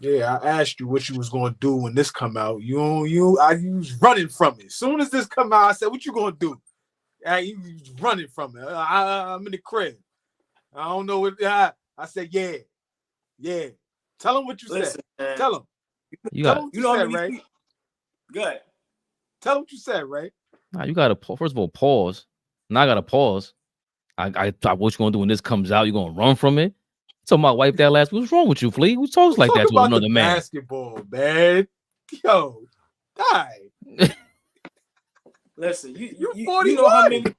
Yeah, I asked you what you was gonna do when this come out. You was running from it. As soon as this come out, I said, "What you gonna do?" You was running from it. I'm in the crib. I don't know what. I said, "Yeah." Tell him what you Listen, said. Man. Tell him. Tell him what you said, Ray. Good. Tell him what you said, Ray. Nah, you gotta first of all pause. Now I gotta pause. I thought what you gonna do when this comes out? You gonna run from it? So my wife that last. What's wrong with you, Flea? Who talks like that to another man? Basketball, man. Yo, die. Listen, you 41.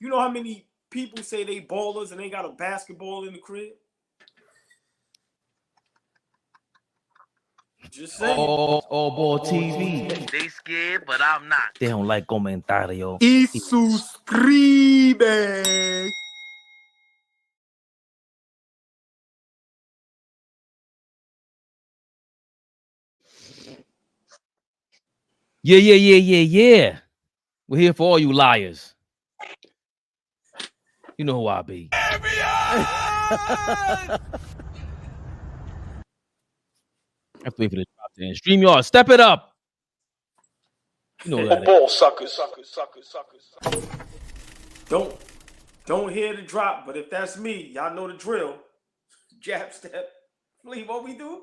You know how many people say they ballers and they got a basketball in the crib? Just saying. AllBall TV. They scared, but I'm not. They don't like comentario. Y suscribe. Yeah. We're here for all you liars. You know who I be. I have to wait for the drop there. StreamYard, step it up. You know that. Ball suckers. Don't hear the drop, but if that's me, y'all know the drill. Jab step. Flea, what we do?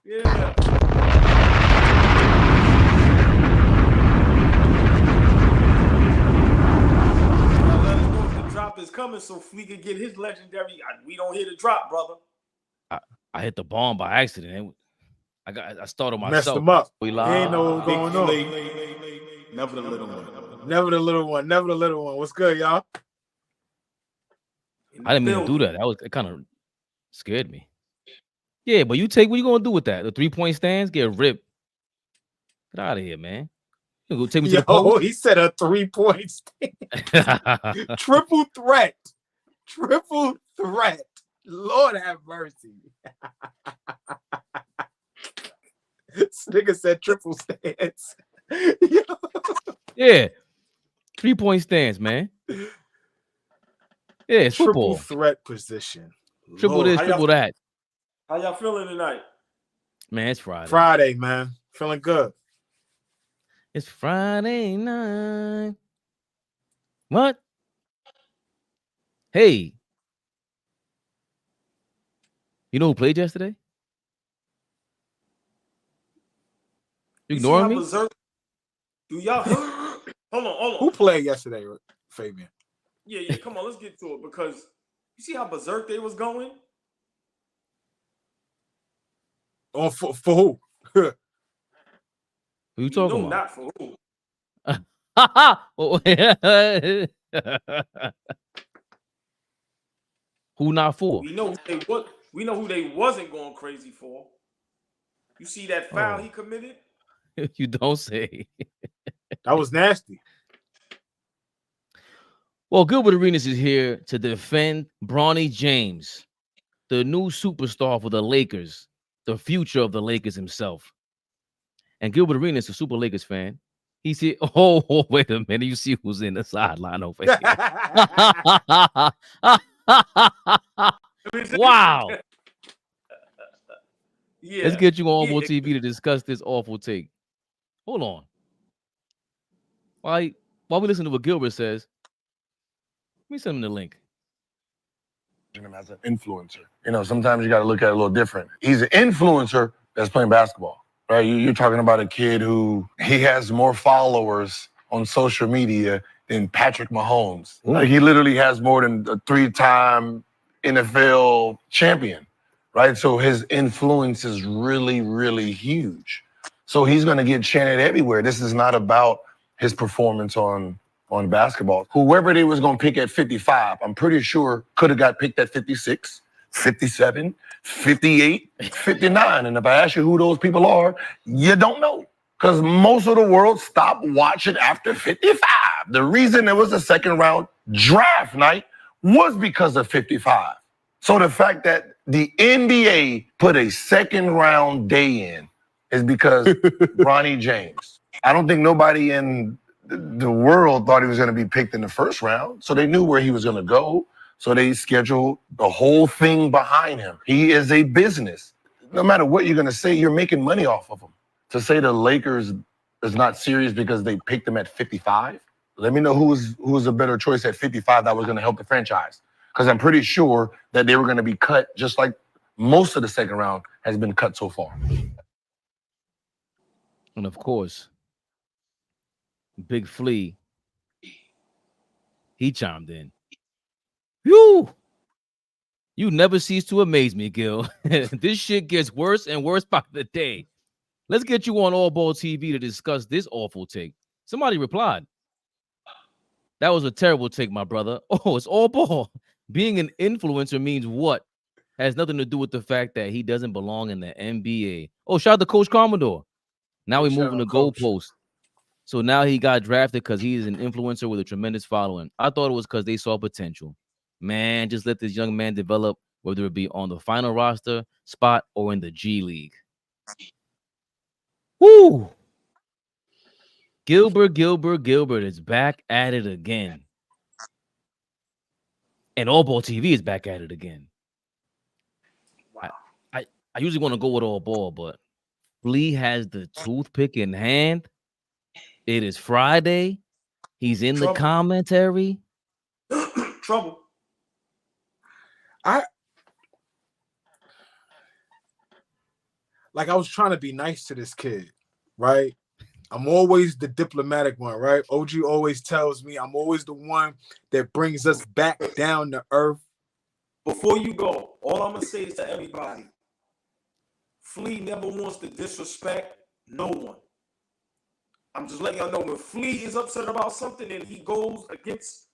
Yeah. Is coming so Flea could get his legendary. We don't hear the drop, brother. I hit the bomb by accident. I started myself. Messed him up. We live. He ain't know what was going on. Never the little one. Never the little one. Never the little one. What's good, y'all? I didn't mean to do that. It kind of scared me. Yeah, but what you gonna do with that? The 3-point stands get ripped. Get out of here, man. You gonna take me to the post? He said a 3-point stand. Triple threat. Lord have mercy. This nigga said triple stands. Yeah. 3-point stands, man. Yeah, it's triple football. Threat position. Triple Lord. this, triple that. How y'all feeling tonight? Man, it's Friday. Friday, man. Feeling good. It's Friday night. What? Hey. You know who played yesterday? You ignoring me? Do y'all hold on. Who played yesterday, Fabian? Yeah. Come on, let's get to it because you see how berserk they was going? Oh, for who? Who you talking about? Not for who. Who not for? We know who they wasn't going crazy for. You see that foul he committed? You don't say. That was nasty. Well, Gilbert Arenas is here to defend Bronny James, the new superstar for the Lakers, the future of the Lakers himself. And Gilbert Arenas is a super Lakers fan. He's here. Oh, wait a minute. You see who's in the sideline over here. Wow. Yeah. Let's get you on AllBall TV to discuss this awful take. Hold on. While we listen to what Gilbert says, let me send him the link. Him as an influencer. You know, sometimes you got to look at it a little different. He's an influencer that's playing basketball, right? You're talking about a kid who he has more followers on social media than Patrick Mahomes. Like he literally has more than a 3-time NFL champion, right? So his influence is really, really huge. So he's going to get chanted everywhere. This is not about his performance on basketball. Whoever they was going to pick at 55, I'm pretty sure could have got picked at 56, 57, 58, 59. And if I ask you who those people are, you don't know. Because most of the world stopped watching after 55. The reason it was a second round draft night was because of 55. So the fact that the NBA put a second round day in is because Bronny James. I don't think nobody in the world thought he was going to be picked in the first round. So they knew where he was going to go. So they schedule the whole thing behind him. He is a business. No matter what you're going to say, you're making money off of him. To say the Lakers is not serious because they picked him at 55, let me know who was a better choice at 55 that was going to help the franchise. Because I'm pretty sure that they were going to be cut just like most of the second round has been cut so far. And of course, Big Flea, he chimed in. You never cease to amaze me, Gil. This shit gets worse and worse by the day. Let's get you on AllBall TV to discuss this awful take. Somebody replied. That was a terrible take, my brother. Oh, it's AllBall. Being an influencer means what? Has nothing to do with the fact that he doesn't belong in the NBA. Oh, shout out to Coach Commodore. Now we're moving the goalpost. So now he got drafted because he is an influencer with a tremendous following. I thought it was because they saw potential. Man, just let this young man develop, whether it be on the final roster spot or in the G League. Woo! Gilbert is back at it again. And AllBall TV is back at it again. Wow. I usually want to go with AllBall, but Flea has the toothpick in hand. It is Friday. He's in the commentary. Trouble. I was trying to be nice to this kid, right? I'm always the diplomatic one, right? OG always tells me I'm always the one that brings us back down to earth. Before you go, all I'm going to say is to everybody, Flea never wants to disrespect no one. I'm just letting y'all know when Flea is upset about something and he goes against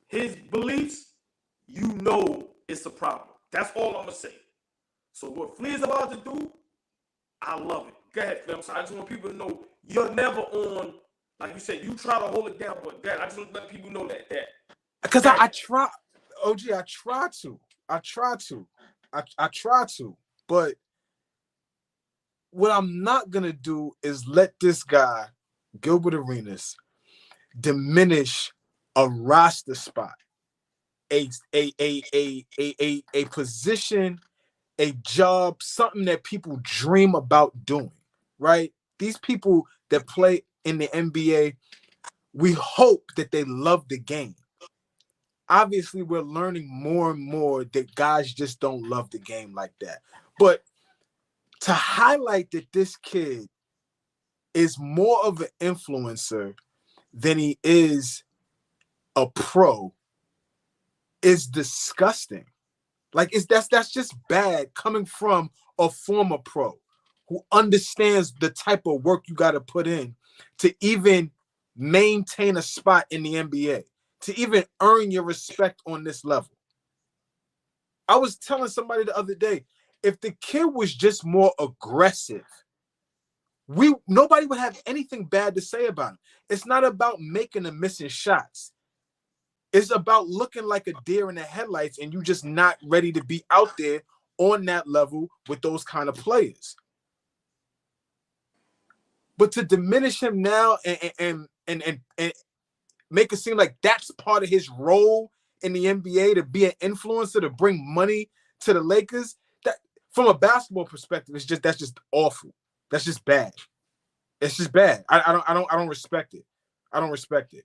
his beliefs, you know it's a problem. That's all I'm going to say. So what Flea is about to do, I love it. Go ahead, Flea. So I just want people to know you're never on, like you said, you try to hold it down, but God, I just want to let people know that. Because I try, OG, I try to. But what I'm not going to do is let this guy, Gilbert Arenas, diminish a roster spot, a position, a job, something that people dream about doing, right? These people that play in the NBA, we hope that they love the game. Obviously, we're learning more and more that guys just don't love the game like that. But to highlight that this kid is more of an influencer than he is a pro is disgusting. Like that's just bad coming from a former pro who understands the type of work you got to put in to even maintain a spot in the NBA, to even earn your respect on this level. I was telling somebody the other day, if the kid was just more aggressive, nobody would have anything bad to say about him. It's not about making and missing shots. It's about looking like a deer in the headlights and you just not ready to be out there on that level with those kind of players. But to diminish him now and make it seem like that's part of his role in the NBA, to be an influencer, to bring money to the Lakers, that from a basketball perspective, that's just awful. That's just bad. It's just bad. I don't respect it. I don't respect it.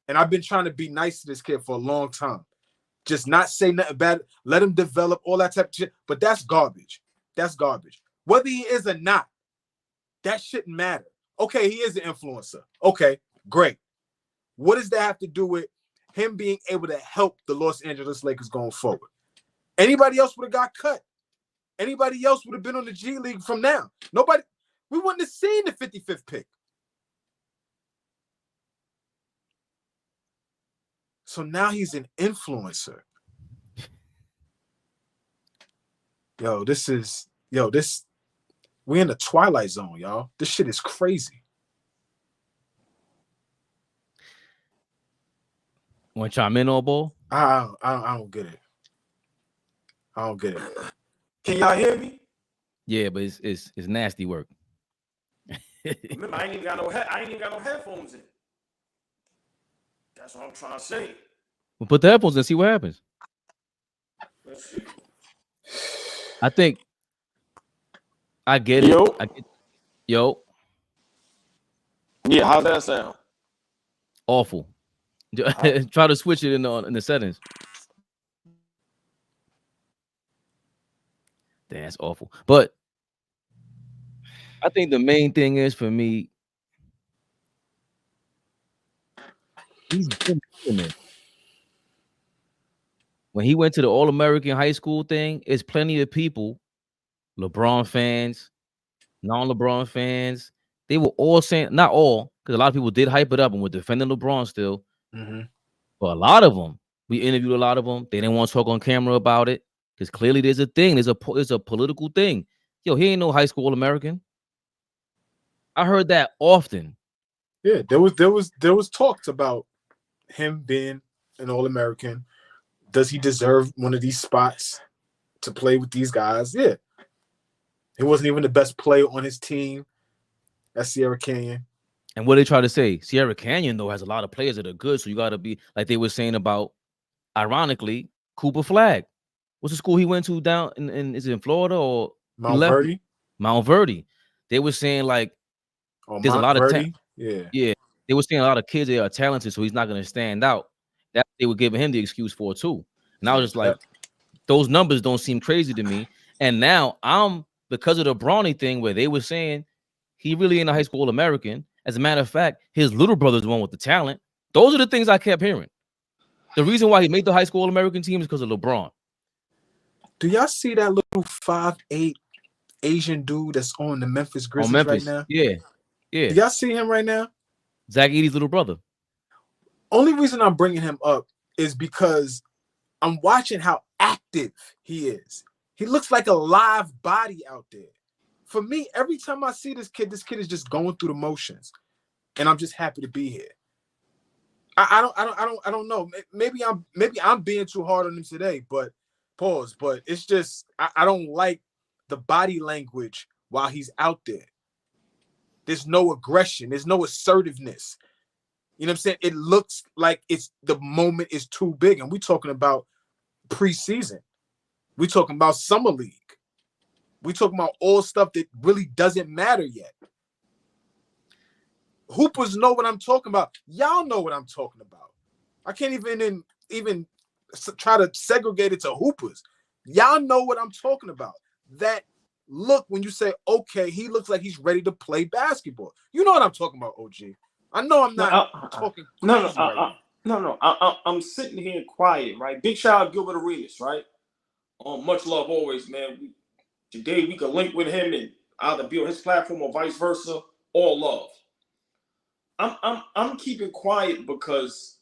And I've been trying to be nice to this kid for a long time. Just not say nothing bad. Let him develop, all that type of shit. But that's garbage. That's garbage. Whether he is or not, that shouldn't matter. Okay, he is an influencer. Okay, great. What does that have to do with him being able to help the Los Angeles Lakers going forward? Anybody else would have got cut. Anybody else would have been on the G League from now. Nobody. We wouldn't have seen the 55th pick. So now he's an influencer. We're in the twilight zone, y'all. This shit is crazy. Want to chime in, AllBall? I don't get it. I don't get it. Can y'all hear me? Yeah, but it's nasty work. Remember, I ain't even got no headphones in. That's what I'm trying to say. We'll put the headphones in and see what happens. Let's see. I think I get Yo. it. Yo, Yeah, how's that sound? awful. Try to switch it in the settings. That's awful. But I think the main thing is for me, he's been doing it. When he went to the All-American high school thing, it's plenty of people, LeBron fans, non-LeBron fans. They were all saying, not all, because a lot of people did hype it up and were defending LeBron still. But a lot of them, we interviewed a lot of them. They didn't want to talk on camera about it because clearly there's a thing. There's a political thing. Yo, he ain't no high school All-American. I heard that often. Yeah, there was talks about him being an All-American. Does he deserve one of these spots to play with these guys? Yeah. He wasn't even the best player on his team at Sierra Canyon. And what they try to say, Sierra Canyon, though, has a lot of players that are good. So you got to be, like they were saying about, ironically, Cooper Flagg. What's the school he went to down is it in Florida or Mount Verdi? Mount Verdi. They were saying, like, there's Mount a lot Verdi? of Yeah. They were saying a lot of kids that are talented, so he's not going to stand out. That they were giving him the excuse for, too. And I was just like, those numbers don't seem crazy to me. And now because of the Bronny thing where they were saying he really ain't a high school American. As a matter of fact, his little brother's the one with the talent. Those are the things I kept hearing. The reason why he made the high school American team is because of LeBron. Do y'all see that little 5'8" Asian dude that's on the Memphis Grizzlies right now? Yeah. Do y'all see him right now? Zach Edey's little brother. Only reason I'm bringing him up is because I'm watching how active he is. He looks like a live body out there. For me, every time I see this kid is just going through the motions, and I'm just happy to be here. I don't know. Maybe I'm being too hard on him today, but pause. But it's just I don't like the body language while he's out there. There's no aggression. There's no assertiveness. You know what I'm saying? It looks like the moment is too big, and we're talking about preseason. We're talking about summer league. We're talking about all stuff that really doesn't matter yet. Hoopers know what I'm talking about. Y'all know what I'm talking about. I can't even try to segregate it to hoopers. Y'all know what I'm talking about. That look when you say, okay, he looks like he's ready to play basketball. You know what I'm talking about, OG. I know I'm not talking crazy right now. I'm sitting here quiet, right? Big shout out Gilbert Arenas, right? Much love always, man. Today we could link with him and either be on his platform or vice versa. All love. I'm keeping quiet because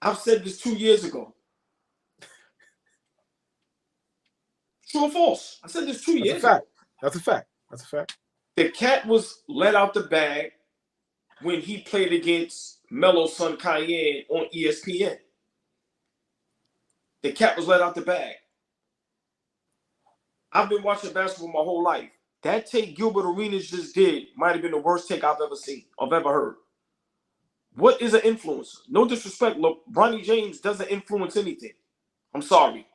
I've said this 2 years ago. True or false? I said this 2 years ago. That's a fact. The cat was let out the bag when he played against Melo's son Cayenne on ESPN. The cat was let out the bag. I've been watching basketball my whole life. That take Gilbert Arenas just did might have been the worst take I've ever seen, I've ever heard. What is an influencer? No disrespect, look, Bronny James doesn't influence anything. I'm sorry.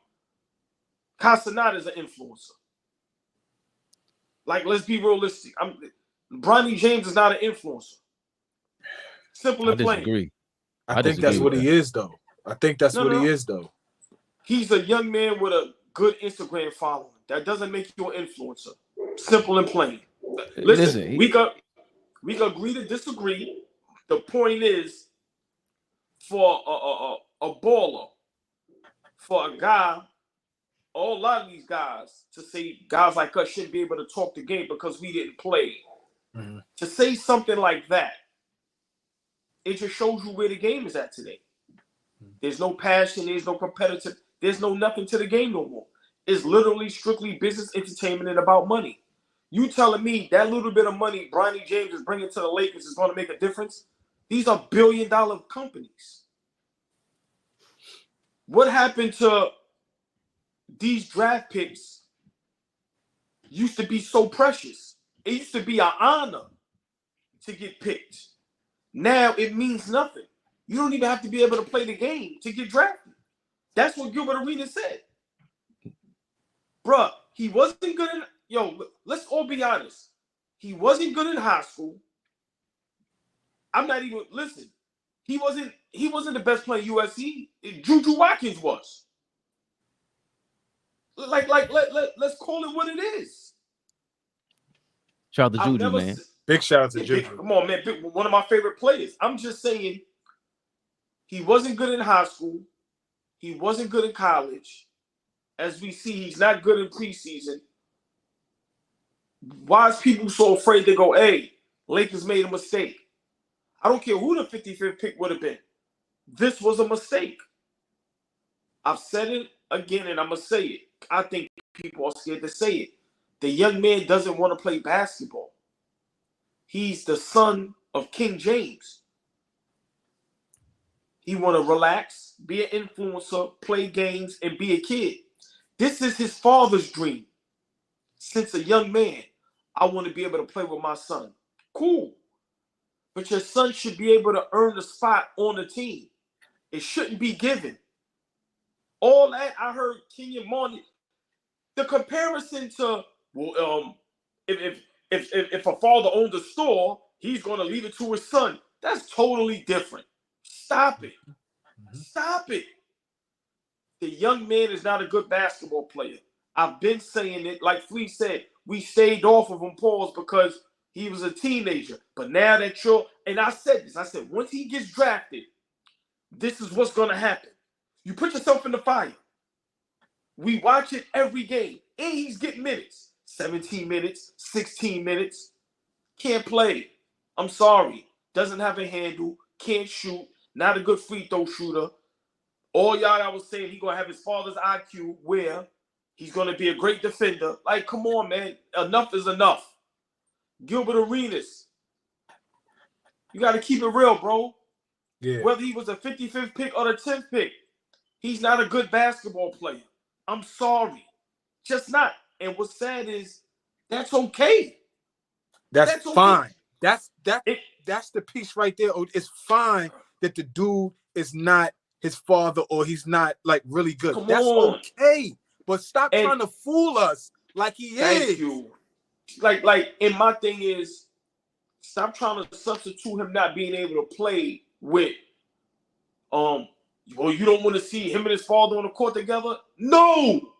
Castaneda is an influencer. Like, let's be realistic. Bronny James is not an influencer. Simple and plain. Disagree. I think that's what he is, though. He's a young man with a good Instagram following. That doesn't make you an influencer. Simple and plain. Listen, we could agree to disagree. The point is, for a baller, for a guy, a lot of these guys, to say guys like us shouldn't be able to talk the game because we didn't play. Mm-hmm. To say something like that, it just shows you where the game is at today. There's no passion. There's no competitive. There's no nothing to the game no more. It's literally strictly business, entertainment, and about money. You telling me that little bit of money Bronny James is bringing to the Lakers is going to make a difference? These are billion-dollar companies. What happened to these draft picks used to be so precious? It used to be an honor to get picked. Now it means nothing. You don't even have to be able to play the game to get drafted. That's what Gilbert Arenas said. Bruh, he wasn't good in, let's all be honest. He wasn't good in high school. I'm not even, listen, he wasn't the best player at USC. Juju Watkins was. Let's call it what it is. Shout out to Juju, man. Big shout out to Juju. Come on, man. One of my favorite players. I'm just saying he wasn't good in high school. He wasn't good in college. As we see, he's not good in preseason. Why is people so afraid to go, hey, Lakers made a mistake? I don't care who the 55th pick would have been. This was a mistake. I've said it again, and I'm going to say it. I think people are scared to say it. The young man doesn't want to play basketball. He's the son of King James. He want to relax, be an influencer, play games, and be a kid. This is his father's dream. Since a young man, I want to be able to play with my son. Cool. But your son should be able to earn a spot on the team. It shouldn't be given. All that I heard Kenyon Martin, the comparison to, well, if a father owned a store, he's going to leave it to his son. That's totally different. Stop it. Stop it. The young man is not a good basketball player. I've been saying it. Like Flea said, we stayed off of him, pause, because he was a teenager. But now that and I said this, I said, once he gets drafted, this is what's going to happen. You put yourself in the fire. We watch it every game, and he's getting minutes. 17 minutes, 16 minutes. Can't play. I'm sorry. Doesn't have a handle. Can't shoot. Not a good free throw shooter. All y'all I was saying he's going to have his father's IQ where he's going to be a great defender. Like, come on, man. Enough is enough. Gilbert Arenas. You got to keep it real, bro. Yeah. Whether he was the 55th pick or the 10th pick, he's not a good basketball player. I'm sorry. Just not. And what's sad is that's okay. That's okay. fine. That's the piece right there. It's fine that the dude is not his father or he's not like really good. That's okay. But stop trying to fool us like he is. Thank you. Like, and my thing is, stop trying to substitute him not being able to play with well, you don't want to see him and his father on the court together? No.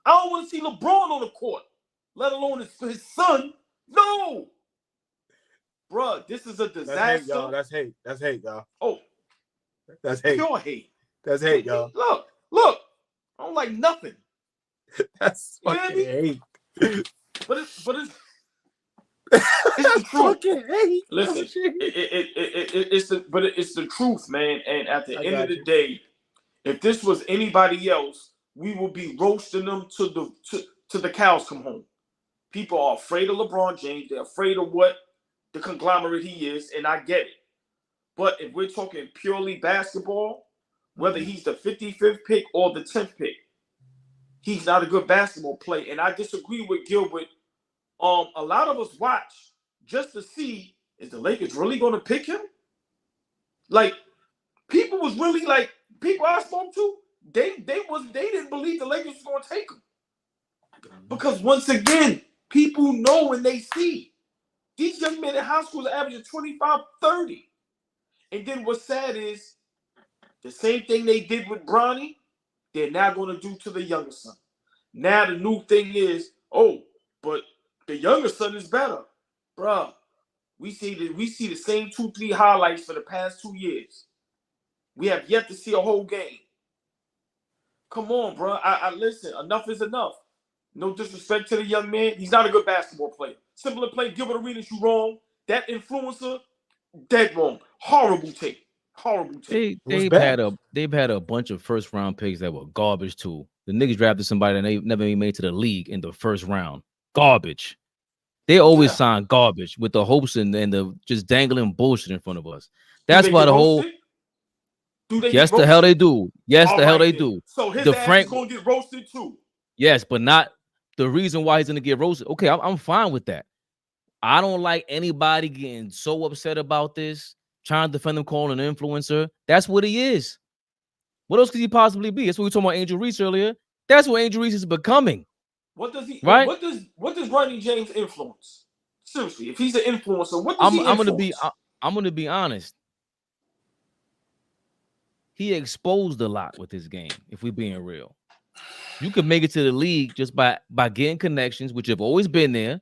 I don't want to see LeBron on the court, let alone his son. No. Bruh, this is a disaster. That's hate, y'all. Oh. That's hate. Pure hate. That's hate, y'all. Look. I don't like nothing. That's fucking hate. But it's the truth. Fucking hate. Listen, it's the truth, man. And at the end of the day, if this was anybody else, we will be roasting them to the cows come home. People are afraid of LeBron James. They're afraid of what the conglomerate he is, and I get it. But if we're talking purely basketball, whether he's the 55th pick or the 10th pick, he's not a good basketball player. And I disagree with Gilbert. A lot of us watch just to see, is the Lakers really going to pick him? Like, people was really like, people I spoke to, they didn't believe the Lakers was going to take him. Because once again, people know when they see. These young men in high school are averaging 25, 30. And then what's sad is the same thing they did with Bronny, they're now going to do to the younger son. Now the new thing is, but the younger son is better. Bruh, we see the same 2-3 highlights for the past 2 years. We have yet to see a whole game. Come on, bruh. I listen, enough is enough. No disrespect to the young man. He's not a good basketball player. Simple and plain, Gilbert Arenas, you wrong. That influencer, dead wrong. Horrible take. They've had a bunch of first round picks that were garbage too. The niggas drafted somebody that they never even made to the league in the first round. Garbage. They always sign garbage with the hopes and the just dangling bullshit in front of us. That's why the whole. Yes, the hell they do. Yes, the hell they do. So his ass is gonna get roasted too. Yes, but not the reason why he's gonna get roasted. Okay, I'm fine with that. I don't like anybody getting so upset about this, trying to defend him, calling an influencer. That's what he is. What else could he possibly be? That's what we were talking about Angel Reese earlier. That's what Angel Reese is becoming. What does he? Right? What does Bronny James influence? Seriously, if he's an influencer, what does he influence? I'm gonna be honest. He exposed a lot with his game. If we're being real, you could make it to the league just by getting connections, which have always been there.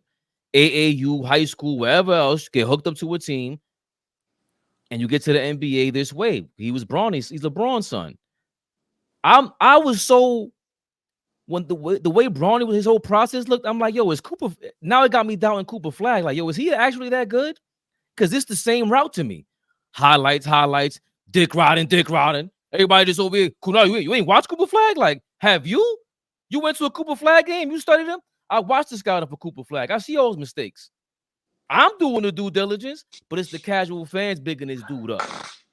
AAU, high school, wherever else, get hooked up to a team, and you get to the NBA this way. He was Bronny's. He's LeBron's son. I was so when the way Bronny with his whole process looked, I'm like, yo, is Cooper now? It got me doubting Cooper Flag. Like, yo, is he actually that good? Because it's the same route to me. Highlights, dick riding. Everybody just over here. You ain't watched Cooper Flag? Like, have you? You went to a Cooper Flag game? You studied him? I watched the scouting for Cooper Flag. I see all his mistakes. I'm doing the due diligence, but it's the casual fans bigging this dude up.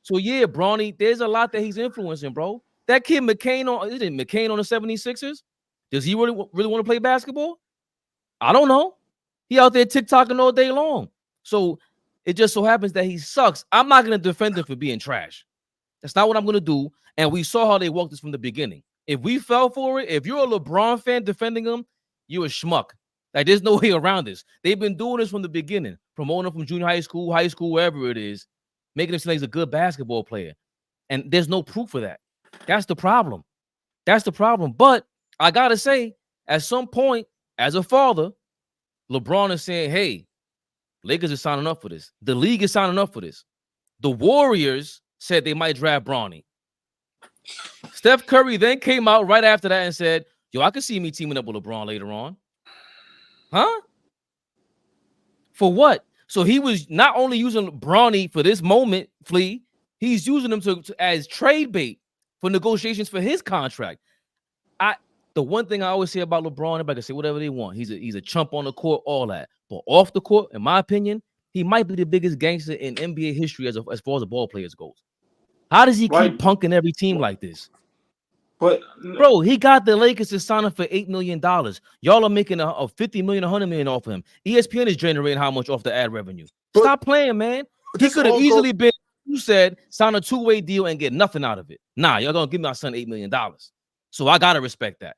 So yeah, Bronny, there's a lot that he's influencing, bro. That kid McCain on the 76ers. Does he really want to play basketball? I don't know. He out there TikToking all day long. So it just so happens that he sucks. I'm not going to defend him for being trash. That's not what I'm going to do. And we saw how they walked this from the beginning. If we fell for it, if you're a LeBron fan defending him, you're a schmuck. Like, there's no way around this. They've been doing this from the beginning, promoting him from junior high school, wherever it is, making him seem like he's a good basketball player. And there's no proof for that. That's the problem. But I got to say, at some point, as a father, LeBron is saying, hey, Lakers are signing up for this. The league is signing up for this. The Warriors said they might draft Bronny. Steph Curry then came out right after that and said, yo, I could see me teaming up with LeBron later on. Huh? For what? So he was not only using Bronny for this moment, Flea, he's using him to as trade bait for negotiations for his contract. The one thing I always say about LeBron, everybody can say whatever they want. He's a chump on the court, all that. But off the court, in my opinion, he might be the biggest gangster in NBA history as far as the ball players goes. How does he keep punking every team like this? But bro, he got the Lakers to sign up for $8 million. Y'all are making a $50 million, $100 million off of him. ESPN is generating how much off the ad revenue? Stop playing, man. He could have easily been, you said, sign a two-way deal and get nothing out of it. Nah, y'all gonna give my son $8 million. So I gotta respect that.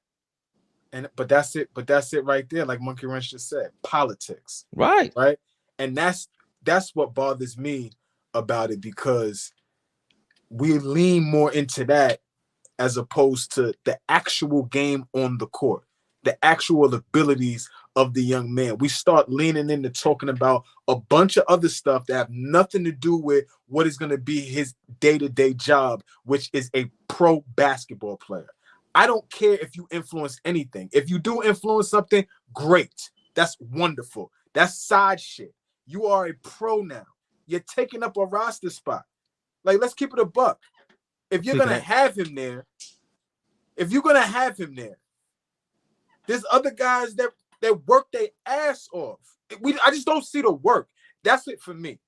But that's it right there. Like Monkey Wrench just said, politics. Right. And that's what bothers me about it, because we lean more into that as opposed to the actual game on the court, the actual abilities of the young man. We start leaning into talking about a bunch of other stuff that have nothing to do with what is going to be his day-to-day job, which is a pro basketball player. I don't care if you influence anything. If you do influence something, great. That's wonderful. That's side shit. You are a pro now. You're taking up a roster spot. Like, let's keep it a buck. If you're going to have him there, there's other guys that work their ass off. I just don't see the work. That's it for me.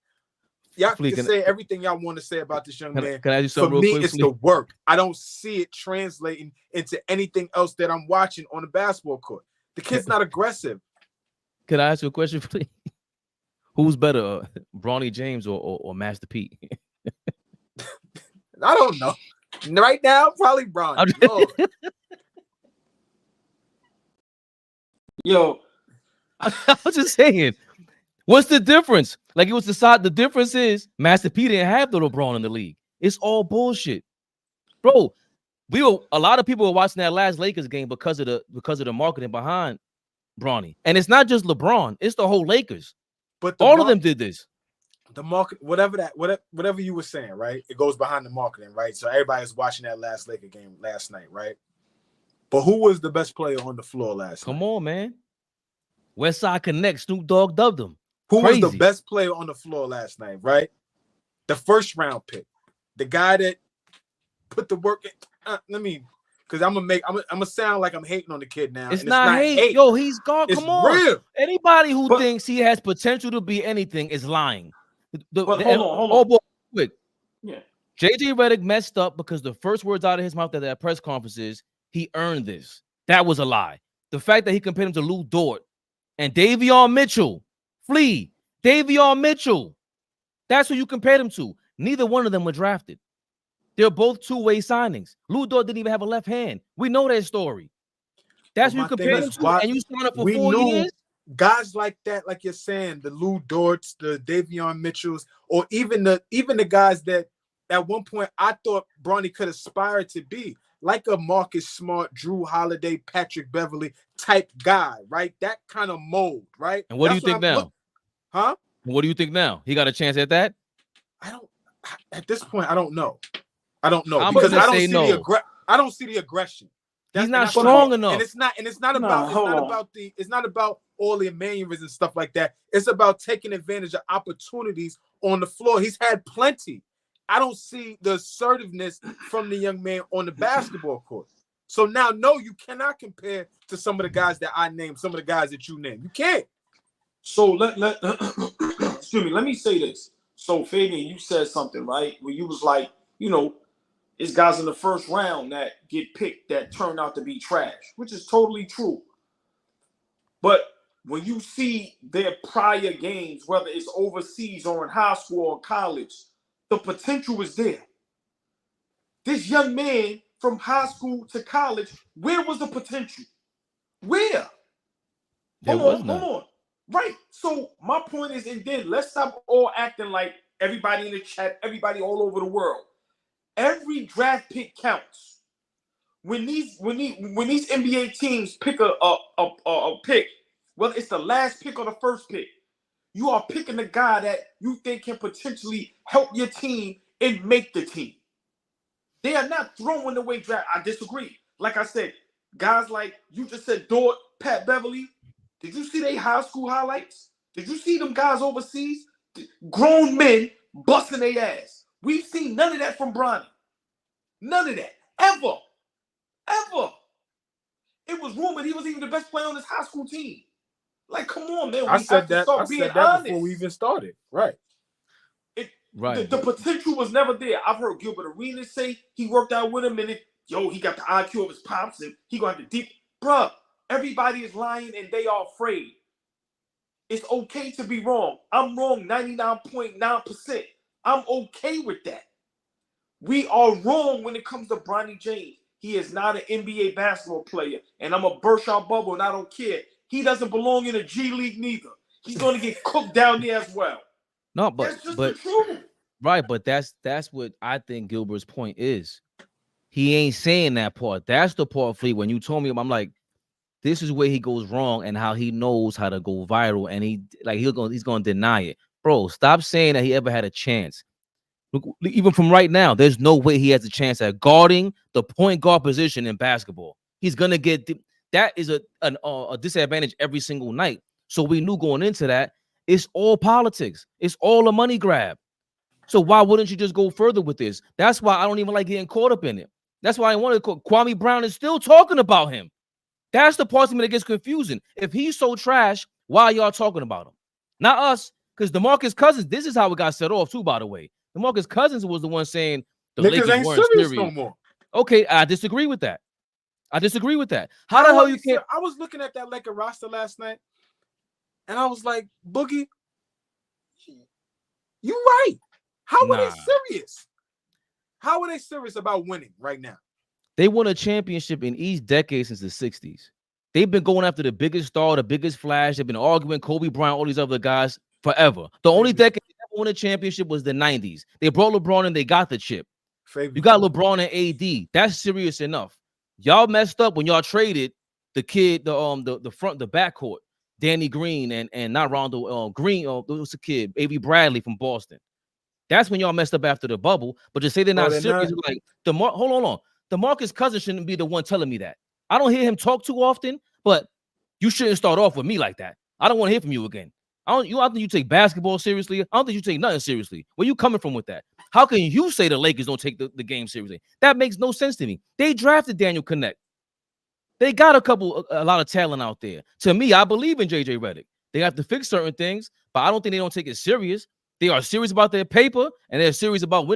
Y'all can say everything y'all want to say about this young man. Can I do something real quick? For me, it's the work. I don't see it translating into anything else that I'm watching on the basketball court. The kid's not aggressive. Can I ask you a question, please? Who's better, Bronny James or Master P? I don't know. Right now, probably Bronny. Yo, I was just saying. What's the difference? Like, it was the difference is Master P didn't have the LeBron in the league. It's all bullshit. Bro, a lot of people were watching that last Lakers game because of the marketing behind Bronny. And it's not just LeBron, it's the whole Lakers. But all of them did this. The market, whatever you were saying, right? It goes behind the marketing, right? So everybody's watching that last Laker game last night, right? But who was the best player on the floor last night? Come on, man. Westside Connect, Snoop Dogg dubbed him. Who was the best player on the floor last night, right? The first round pick. The guy that put the work in. Because I'm gonna sound like I'm hating on the kid now. It's not hate. Yo, he's gone. Come on. Real. Anybody who thinks he has potential to be anything is lying. Hold on. Boy, quick. Yeah. JJ Redick messed up because the first words out of his mouth at that press conference is he earned this. That was a lie. The fact that he compared him to Lou Dort and Davion Mitchell, Davion Mitchell. That's who you compared him to. Neither one of them were drafted. They're both two-way signings. Lou Dort didn't even have a left hand. We know that story. That's what you compare them to, and you signed up for 4 years. Guys like that, like you're saying, the Lou Dorts, the Davion Mitchells, or even the guys that at one point I thought Bronny could aspire to be, like a Marcus Smart, Drew Holiday, Patrick Beverly type guy, right? That kind of mold, right? And what do you think now? Huh? What do you think now? He got a chance at that? At this point, I don't know. I'm Because gonna I don't say see no. I don't see the aggression. He's not strong enough. And it's not about all the maneuvers and stuff like that. It's about taking advantage of opportunities on the floor. He's had plenty. I don't see the assertiveness from the young man on the basketball court. So now, no, you cannot compare to some of the guys that I named, some of the guys that you named. You can't. So excuse me, let me say this. So Fabian, you said something, right? Where you was like, it's guys in the first round that get picked that turn out to be trash, which is totally true. But when you see their prior games, whether it's overseas or in high school or college, the potential is there. This young man from high school to college, where was the potential? Where? Hold on. Right. So my point is, and then let's stop all acting like everybody in the chat, everybody all over the world. Every draft pick counts. When these NBA teams pick a pick, whether it's the last pick or the first pick, you are picking a guy that you think can potentially help your team and make the team. They are not throwing away draft. I disagree. Like I said, guys like you just said, Dort, Pat Beverly. Did you see their high school highlights? Did you see them guys overseas? Grown men busting their ass. We've seen none of that from Bronny. None of that. Ever. It was rumored he was even the best player on his high school team. Like, come on, man. I said that before we even started. Right. The potential was never there. I've heard Gilbert Arenas say he worked out with him and he got the IQ of his pops and he gonna have the deep. Bruh, everybody is lying and they are afraid. It's okay to be wrong. I'm wrong 99.9%. I'm okay with that. We are wrong when it comes to Bronny James. He is not an NBA basketball player, and I'm a burst out bubble, and I don't care. He doesn't belong in a G League neither. He's going to get cooked down there as well. No, but that's just the truth. Right, but that's what I think Gilbert's point is. He ain't saying that part. That's the part, Fleet. When you told me, I'm like, this is where he goes wrong and how he knows how to go viral, and he's going to deny it. Bro, stop saying that he ever had a chance. Look, even from right now, there's no way he has a chance at guarding the point guard position in basketball. He's gonna get that is a disadvantage every single night. So we knew going into that, it's all politics. It's all a money grab. So why wouldn't you just go further with this? That's why I don't even like getting caught up in it. That's why I wanted to Kwame Brown is still talking about him. That's the part of me that gets confusing. If he's so trash, why are y'all talking about him? Not us, because DeMarcus Cousins, this is how it got set off too, by the way. DeMarcus Cousins was the one saying the Lakers ain't weren't serious no more. Okay, I disagree with that. How the hell you can't? I was looking at that Laker roster last night, and I was like, Boogie, you right. How are they serious? How are they serious about winning right now? They won a championship in each decade since the 60s. They've been going after the biggest star, the biggest flash. They've been arguing Kobe Bryant, all these other guys forever. The only decade they ever won a championship was the 90s. They brought LeBron and they got the chip. You got LeBron and AD. That's serious enough. Y'all messed up when y'all traded the kid, the backcourt, Danny Green and not Rondo Green. It was a kid, Avery Bradley from Boston. That's when y'all messed up after the bubble. But to say they're not serious, like hold on. DeMarcus Cousins shouldn't be the one telling me that. I don't hear him talk too often, but you shouldn't start off with me like that. I don't want to hear from you again. I don't think you take basketball seriously. I don't think you take nothing seriously. Where you coming from with that? How can you say the Lakers don't take the game seriously? That makes no sense to me. They drafted Daniel Connect. They got a lot of talent out there. To me, I believe in JJ Redick. They have to fix certain things, but I don't think they don't take it serious. They are serious about their paper, and they're serious about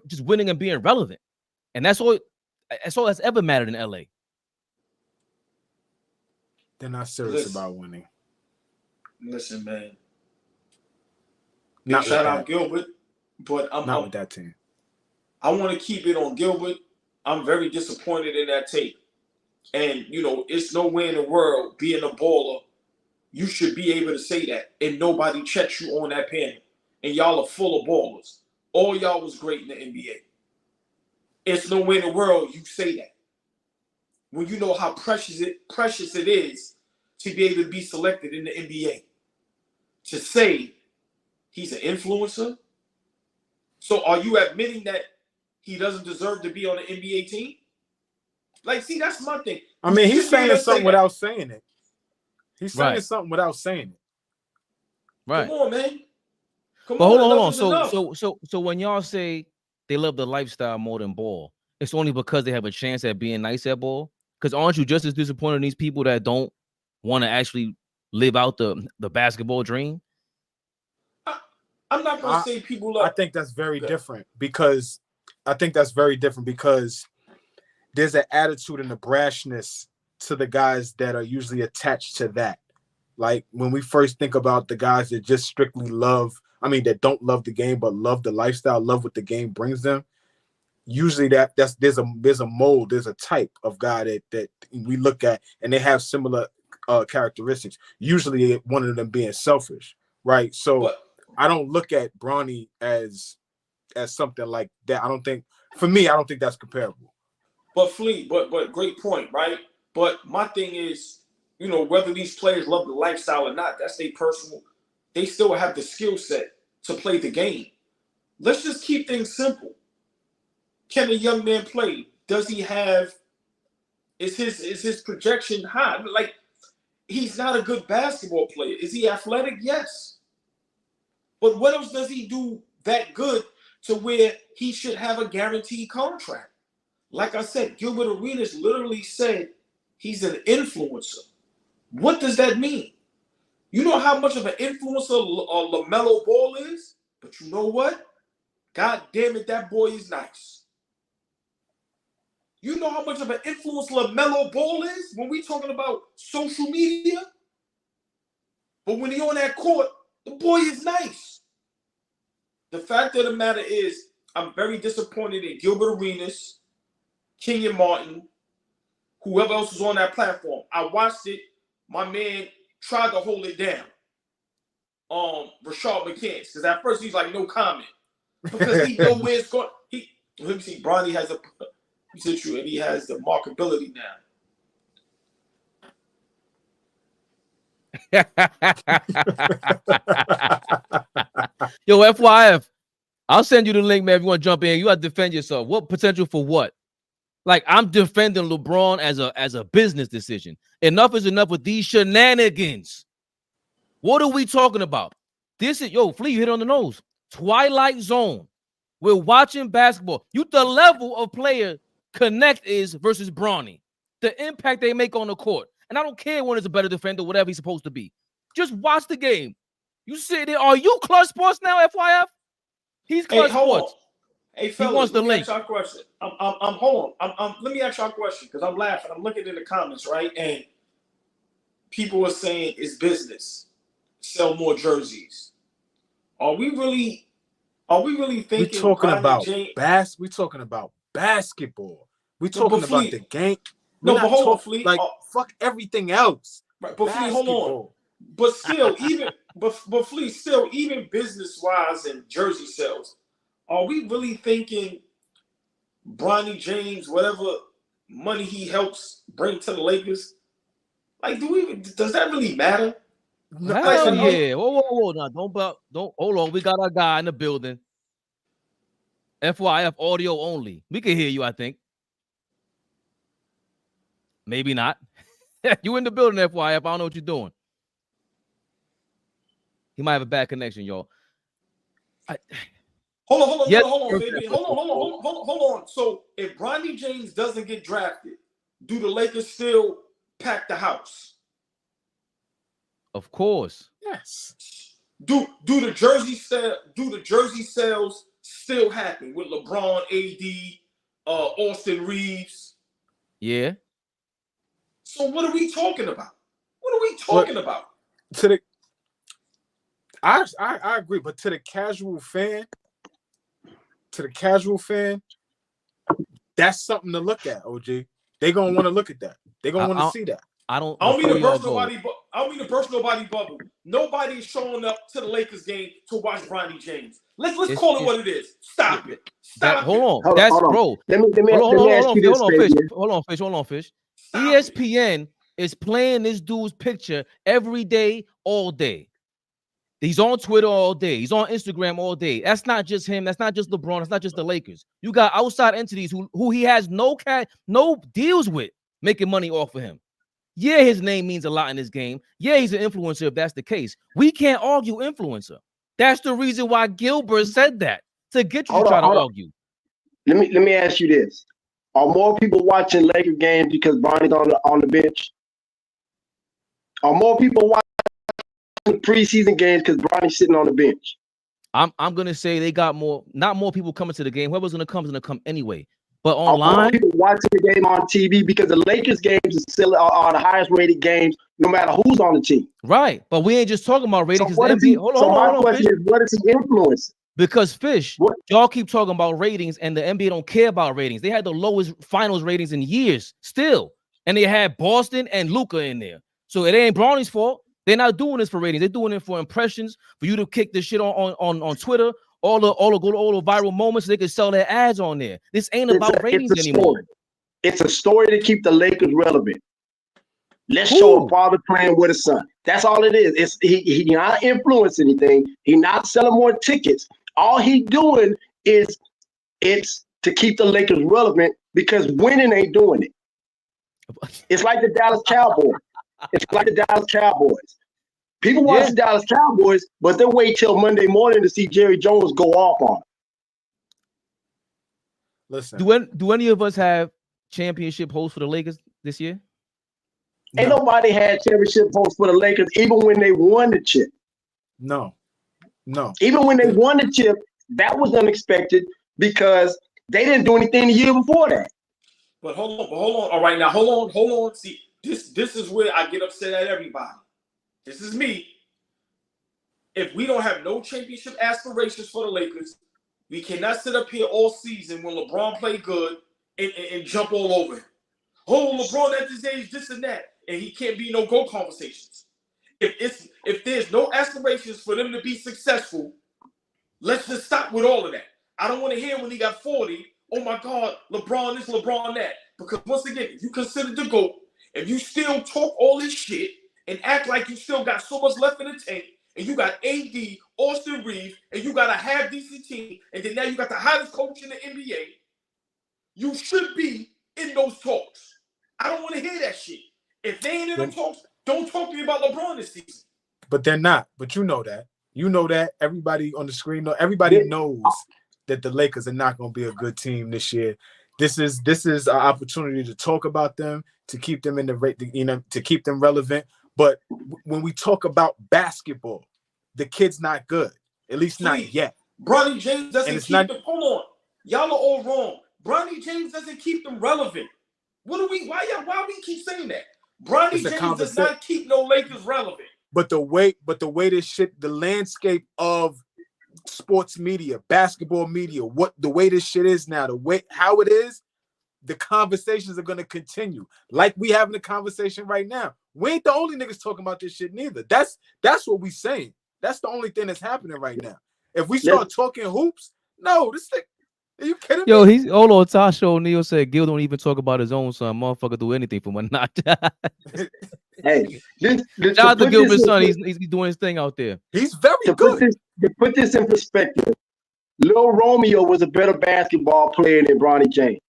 just winning and being relevant. And that's all that's ever mattered in LA. They're not serious about winning. Listen, man. Not shout out Gilbert, but not with that team. I want to keep it on Gilbert. I'm very disappointed in that tape. And, you know, it's no way in the world, being a baller, you should be able to say that. And nobody checks you on that panel. And y'all are full of ballers. All y'all was great in the NBA. It's no way in the world you say that. When you know how precious it is to be able to be selected in the NBA. To say he's an influencer. So are you admitting that he doesn't deserve to be on the NBA team? Like, see, that's my thing. I mean, he's saying something without saying it. He's saying Right. something without saying it. Right. Come on, man. Come But on, hold on. So when y'all say they love the lifestyle more than ball, it's only because they have a chance at being nice at ball? Because aren't you just as disappointed in these people that don't want to actually live out the basketball dream? I'm not going to say people love. I think that's very different because there's an attitude and a brashness to the guys that are usually attached to that. Like when we first think about the guys that just strictly that don't love the game but love the lifestyle, love what the game brings them. Usually there's a mold, there's a type of guy that we look at and they have similar characteristics. Usually one of them being selfish, right? So I don't look at Bronny as something like that. I don't think that's comparable. But Fleet, but great point, right? But my thing is, you know, whether these players love the lifestyle or not, that's their personal. They still have the skill set to play the game. Let's just keep things simple. Can a young man play? Does he have? Is his projection high? Like, he's not a good basketball player. Is he athletic? Yes. But what else does he do that good to where he should have a guaranteed contract? Like I said, Gilbert Arenas literally said he's an influencer. What does that mean? You know how much of an influencer LaMelo Ball is? But you know what? God damn it, that boy is nice. You know how much of an influence LaMelo Ball is when we talking about social media? But when he on that court, the boy is nice. The fact of the matter is, I'm very disappointed in Gilbert Arenas, Kenyon Martin, whoever else was on that platform. I watched it. My man tried to hold it down. Rashad McCants, because at first he's like, no comment. Because he know where it's going. Let me see, Bronny has a issue and he has the markability now. Yo, FYF, I'll send you the link, man. If you want to jump in, you got to defend yourself. What potential for what? Like, I'm defending LeBron as a business decision. Enough is enough with these shenanigans. What are we talking about? This is, Flea, you hit on the nose. Twilight Zone. We're watching basketball. The level of player Connect is versus Bronny. The impact they make on the court. And I don't care when it's a better defender, whatever he's supposed to be. Just watch the game. You sit there. Are you Clutch Sports now, FYF? He's Clutch Sports. Hey, fellas, he wants the link. Ask y'all a question. Hold on. Let me ask y'all a question because I'm laughing. I'm looking in the comments, right? And people are saying it's business. Sell more jerseys. Are we really thinking we're talking about basketball. We're talking about the game. But hold on, Fleet. Like, fuck everything else. Right, but Fleet, hold on. But still, but Fleet, still, even business-wise and jersey sales, are we really thinking Bronny James, whatever money he helps bring to the Lakers, like, does that really matter? Hell yeah. Whoa. Now, don't hold on. We got our guy in the building. FYF audio only. We can hear you, I think. Maybe not. You in the building, FYF. I don't know what you're doing. He might have a bad connection, y'all. Hold on, baby. Hold on. So if Bronny James doesn't get drafted, do the Lakers still pack the house? Of course. Yes. Do the jersey sales still happen with LeBron, AD, Austin Reeves? Yeah. So what are we talking about? About? I agree, but to the casual fan, to the casual fan, that's something to look at, OG. They gonna want to look at that. They gonna want to see that. I don't mean to burst nobody, bubble. Nobody is showing up to the Lakers game to watch Bronny James. Let's call it what it is. Stop it. Hold on. That's bro. Let me ask you this, Hold on, Fish. ESPN is playing this dude's picture every day, all day. He's on Twitter all day. He's on Instagram all day. That's not just him. That's not just LeBron. That's not just the Lakers. You got outside entities who he has no deals with making money off of him. Yeah, his name means a lot in this game. Yeah, he's an influencer if that's the case. We can't argue influencer. That's the reason why Gilbert said that, to get you to try to argue. Let me ask you this. Are more people watching Laker games because Bronny's on the bench? Are more people watching preseason games because Bronny's sitting on the bench? I'm gonna say they got not more people coming to the game. Whoever's gonna come is gonna come anyway. But online, people watching the game on TV because the Lakers games are the highest rated games, no matter who's on the team. Right, but we ain't just talking about ratings. So what is he, hold on, question is, what is he influencing? Because Fish, y'all keep talking about ratings, and the NBA don't care about ratings. They had the lowest finals ratings in years, still, and they had Boston and Luka in there. So it ain't Bronny's fault. They're not doing this for ratings. They're doing it for impressions, for you to kick this shit on Twitter. All the viral moments, so they can sell their ads on there. This ain't about ratings anymore. It's a story to keep the Lakers relevant. Let's show a father playing with a son. That's all it is. He not influencing anything. He not selling more tickets. All he doing is it's to keep the Lakers relevant because winning ain't doing it. It's like the Dallas Cowboys. People watch the Dallas Cowboys, but they wait till Monday morning to see Jerry Jones go off on it. Listen, do any of us have championship hopes for the Lakers this year? Ain't nobody had championship hopes for the Lakers, even when they won the chip. No. Even when they won the chip, that was unexpected because they didn't do anything the year before that. But hold on. All right, now hold on. See, this is where I get upset at everybody. This is me. If we don't have no championship aspirations for the Lakers, we cannot sit up here all season when LeBron played good and jump all over him. Oh, LeBron at this age, this and that, and he can't be no GOAT conversations. If there's no aspirations for them to be successful, let's just stop with all of that. I don't want to hear when he got 40, oh my God, LeBron this, LeBron that. Because once again, if you consider the GOAT, if you still talk all this shit, and act like you still got so much left in the tank, and you got AD, Austin Reeves, and you got a half-decent team, and then now you got the hottest coach in the NBA, you should be in those talks. I don't want to hear that shit. If they ain't in them talks, don't talk to me about LeBron this season. But they're not. But you know that. You know that. Everybody on the screen, everybody knows that the Lakers are not going to be a good team this year. This is an opportunity to talk about them, to keep them in the to keep them relevant. But when we talk about basketball, the kid's not good. At least not yet. Bronny James doesn't keep them. Hold on. Y'all are all wrong. Bronny James doesn't keep them relevant. Why we keep saying that? Bronny James does not keep no Lakers relevant. But the way this shit, the landscape of sports media, basketball media, the way this shit is now, the way how it is, the conversations are gonna continue. Like we having a conversation right now. We ain't the only niggas talking about this shit neither. That's what we saying. That's the only thing that's happening right now. If we start talking hoops, no, this thing. Are you kidding me? Hold on. Tasha O'Neal said Gil don't even talk about his own son. Motherfucker do anything for one not. Hey, shout out to Gilbert's son. He's doing his thing out there. He's very good. To put this in perspective, Lil Romeo was a better basketball player than Bronny James.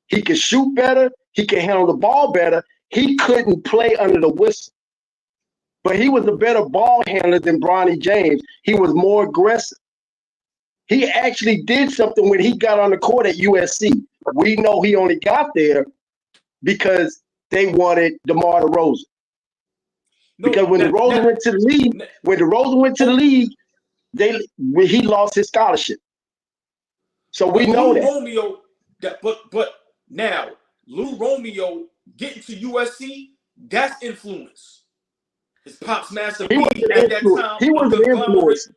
He could shoot better. He could handle the ball better. He couldn't play under the whistle. But he was a better ball handler than Bronny James. He was more aggressive. He actually did something when he got on the court at USC. We know he only got there because they wanted DeMar DeRozan. Because when DeRozan went to the league, he lost his scholarship. So we know that. Romeo, but now Lou Romeo getting to USC, that's influence. His pops master at that time. He was an influence.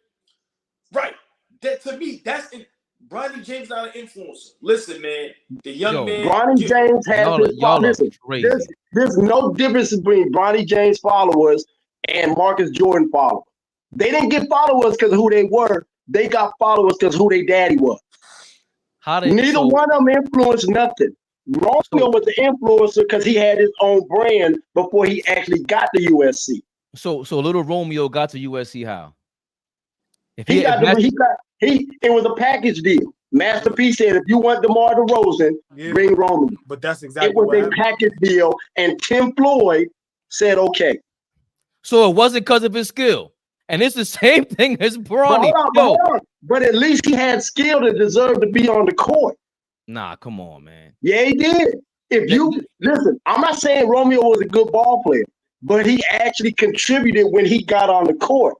Right. That to me, Bronny James not an influencer. Listen, man, the young man. Bronny James has his followers. Listen, there's no difference between Bronny James followers and Marcus Jordan followers. They didn't get followers because of who they were. They got followers because who their daddy was. Neither one of them influenced nothing. Romeo was the influencer because he had his own brand before he actually got to USC. So little Romeo got to USC how? It was a package deal. Master P said, if you want DeMar DeRozan, bring Romeo. But that's exactly it was a package deal, and Tim Floyd said, okay. So it wasn't because of his skill. And it's the same thing as Bronny. But at least he had skill to deserve to be on the court. Nah, come on, man. Yeah, he did. Listen, I'm not saying Romeo was a good ball player, but he actually contributed when he got on the court.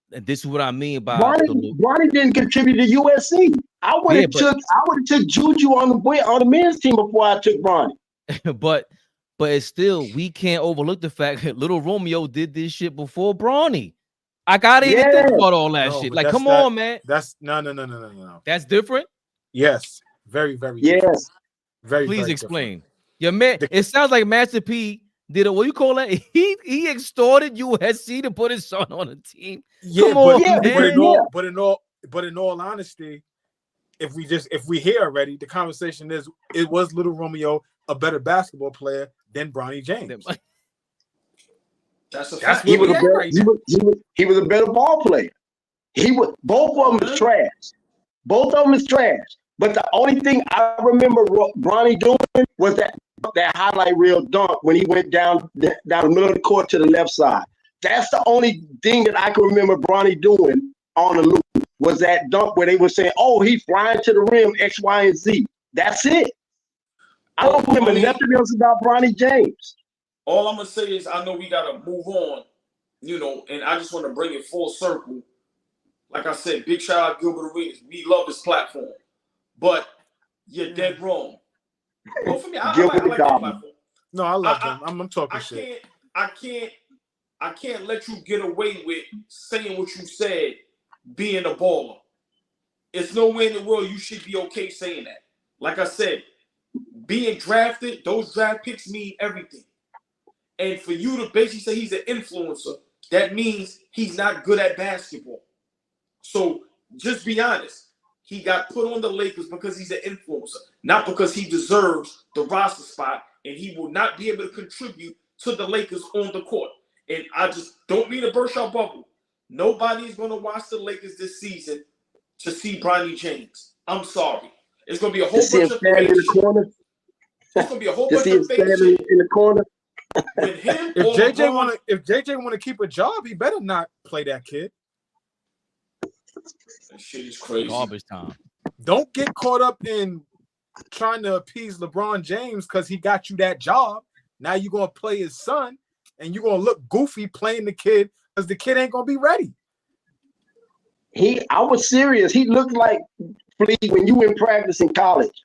This is what I mean by Bronny didn't contribute to USC. I would have took Juju on the men's team before I took Bronny. but it's still, we can't overlook the fact that little Romeo did this shit before Bronny. I gotta even think about all that shit. Like, come on, man. That's no. That's different. Yes, very, very. Yes, different. Very. Please very explain. Yeah, man. It sounds like Master P did what you call that? He extorted USC to put his son on a team. Yeah, come on, man. But in all honesty, if we hear already, the conversation is, it was little Romeo a better basketball player than Bronny James. That's a fact. He was a better ball player. Both of them is trash. Both of them is trash. But the only thing I remember Bronny doing was that highlight reel dunk when he went down the middle of the court to the left side. That's the only thing that I can remember Bronny doing on the loop, was that dunk where they were saying, oh, he's flying to the rim, X, Y, and Z. That's it. I don't remember nothing else about Bronny James. All I'm going to say is, I know we got to move on, and I just want to bring it full circle. Like I said, big shout out Gilbert Arenas. We love this platform. But you're dead wrong. Well, for me, I like that platform. No, I love them. I'm talking shit. I can't let you get away with saying what you said, being a baller. It's no way in the world you should be okay saying that. Like I said, being drafted, those draft picks mean everything. And for you to basically say he's an influencer, that means he's not good at basketball. So just be honest. He got put on the Lakers because he's an influencer, not because he deserves the roster spot, and he will not be able to contribute to the Lakers on the court. And I just don't mean to burst your bubble. Nobody's going to watch the Lakers this season to see Bronny James. I'm sorry. It's going to be a whole bunch of fake shit. It's going to be a whole bunch of fake shit in the corner. With him, if JJ want to keep a job, he better not play that kid. That shit is crazy. Garbage time. Don't get caught up in trying to appease LeBron James because he got you that job. Now you're going to play his son, and you're going to look goofy playing the kid because the kid ain't going to be ready. I was serious. He looked like Flea when you in practice in college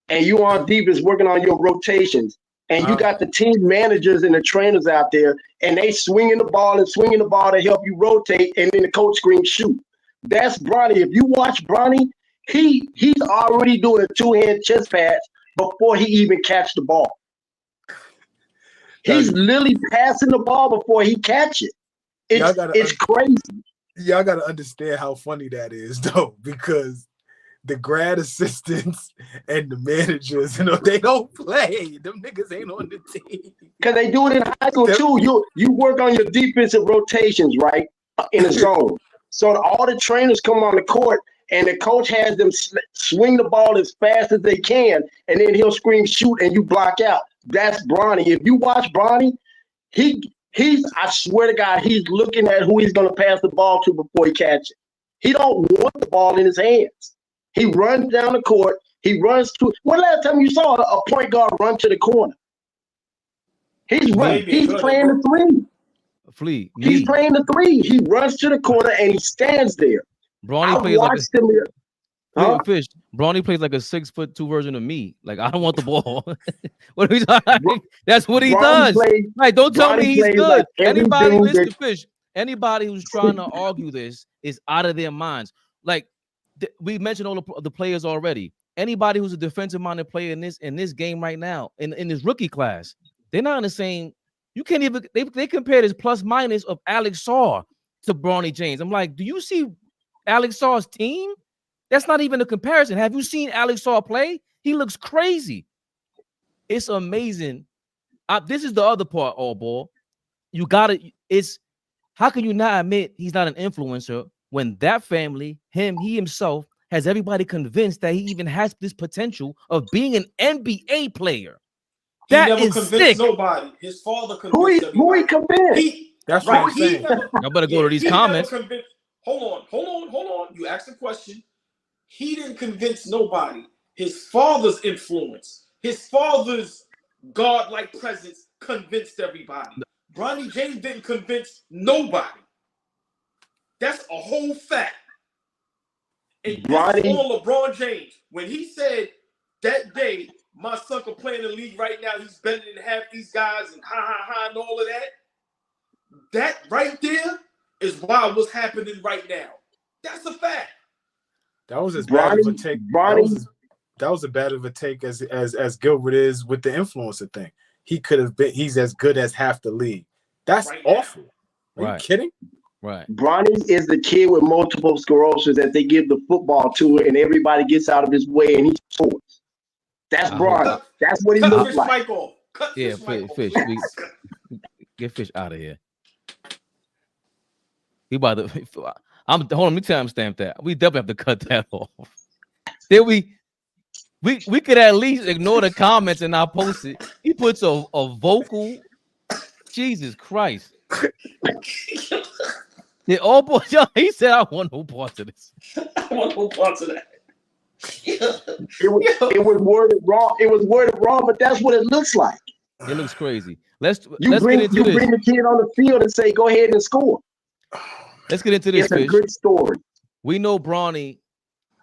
and you on defense working on your rotations, and you got the team managers and the trainers out there, and they swinging the ball to help you rotate, and then the coach screams shoot. That's Bronny. If you watch Bronny, he's already doing a two-hand chest pass before he even catch the ball. He's literally passing the ball before he catch it. It's crazy. Y'all got to understand how funny that is, though, because the grad assistants and the managers, they don't play. Them niggas ain't on the team. Because they do it in high school, too. You work on your defensive rotations, right, in a zone. So all the trainers come on the court, and the coach has them swing the ball as fast as they can, and then he'll scream shoot, and you block out. That's Bronny. If you watch Bronny, I swear to God, he's looking at who he's going to pass the ball to before he catches it. He don't want the ball in his hands. He runs down the court. He runs to. When last time you saw a point guard run to the corner? He's playing the three. Flea. He's playing the three. He runs to the corner and he stands there. Bronny plays Bronny plays like a 6'2" version of me. Like, I don't want the ball. What are we talking? That's what he does. Like, don't tell me he's good. Anybody who's trying to argue this is out of their minds. Like, we mentioned all the players already. Anybody who's a defensive-minded player in this game right now, in this rookie class, they're not in the same. You can't even. They compared his plus minus of Alex Saw to Bronny James. I'm like, do you see Alex Saw's team? That's not even a comparison. Have you seen Alex Saw play? He looks crazy. It's amazing. This is the other part, AllBall. You gotta. It's how can you not admit he's not an influencer when that family, he himself, has everybody convinced that he even has this potential of being an NBA player? He That never is convinced sick. nobody. His father convinced Who everybody. he convinced? That's Right, what I'm saying. Y'all better go to these comments. Hold on. You asked a question. He didn't convince nobody. His father's influence, his father's godlike presence convinced everybody. Bronny James didn't convince nobody. That's a whole fact. And this is on LeBron James. When he said that day, my son can play in the league right now, he's better than half these guys and and all of that. That right there is why what's happening right now. That's a fact. That was as bad of a take. That was as bad of a take as Gilbert is with the influencer thing. He could have been. He's as good as half the league. That's awful. Are you kidding? Right. Bronny is the kid with multiple sclerosis that they give the football to, and everybody gets out of his way, and he scores. That's Bronny. That's what he looks like. Fish. Get Fish out of here. He about to. Hold on. Let me timestamp that. We definitely have to cut that off. Then we could at least ignore the comments and not post it. He puts a vocal. Jesus Christ. He said, I want no parts of this. I want no parts of that. It was worded wrong. It was worded wrong, but that's what it looks like. It looks crazy. Let's bring the kid on the field and say, go ahead and score. Let's get into this. It's a good story. We know Bronny,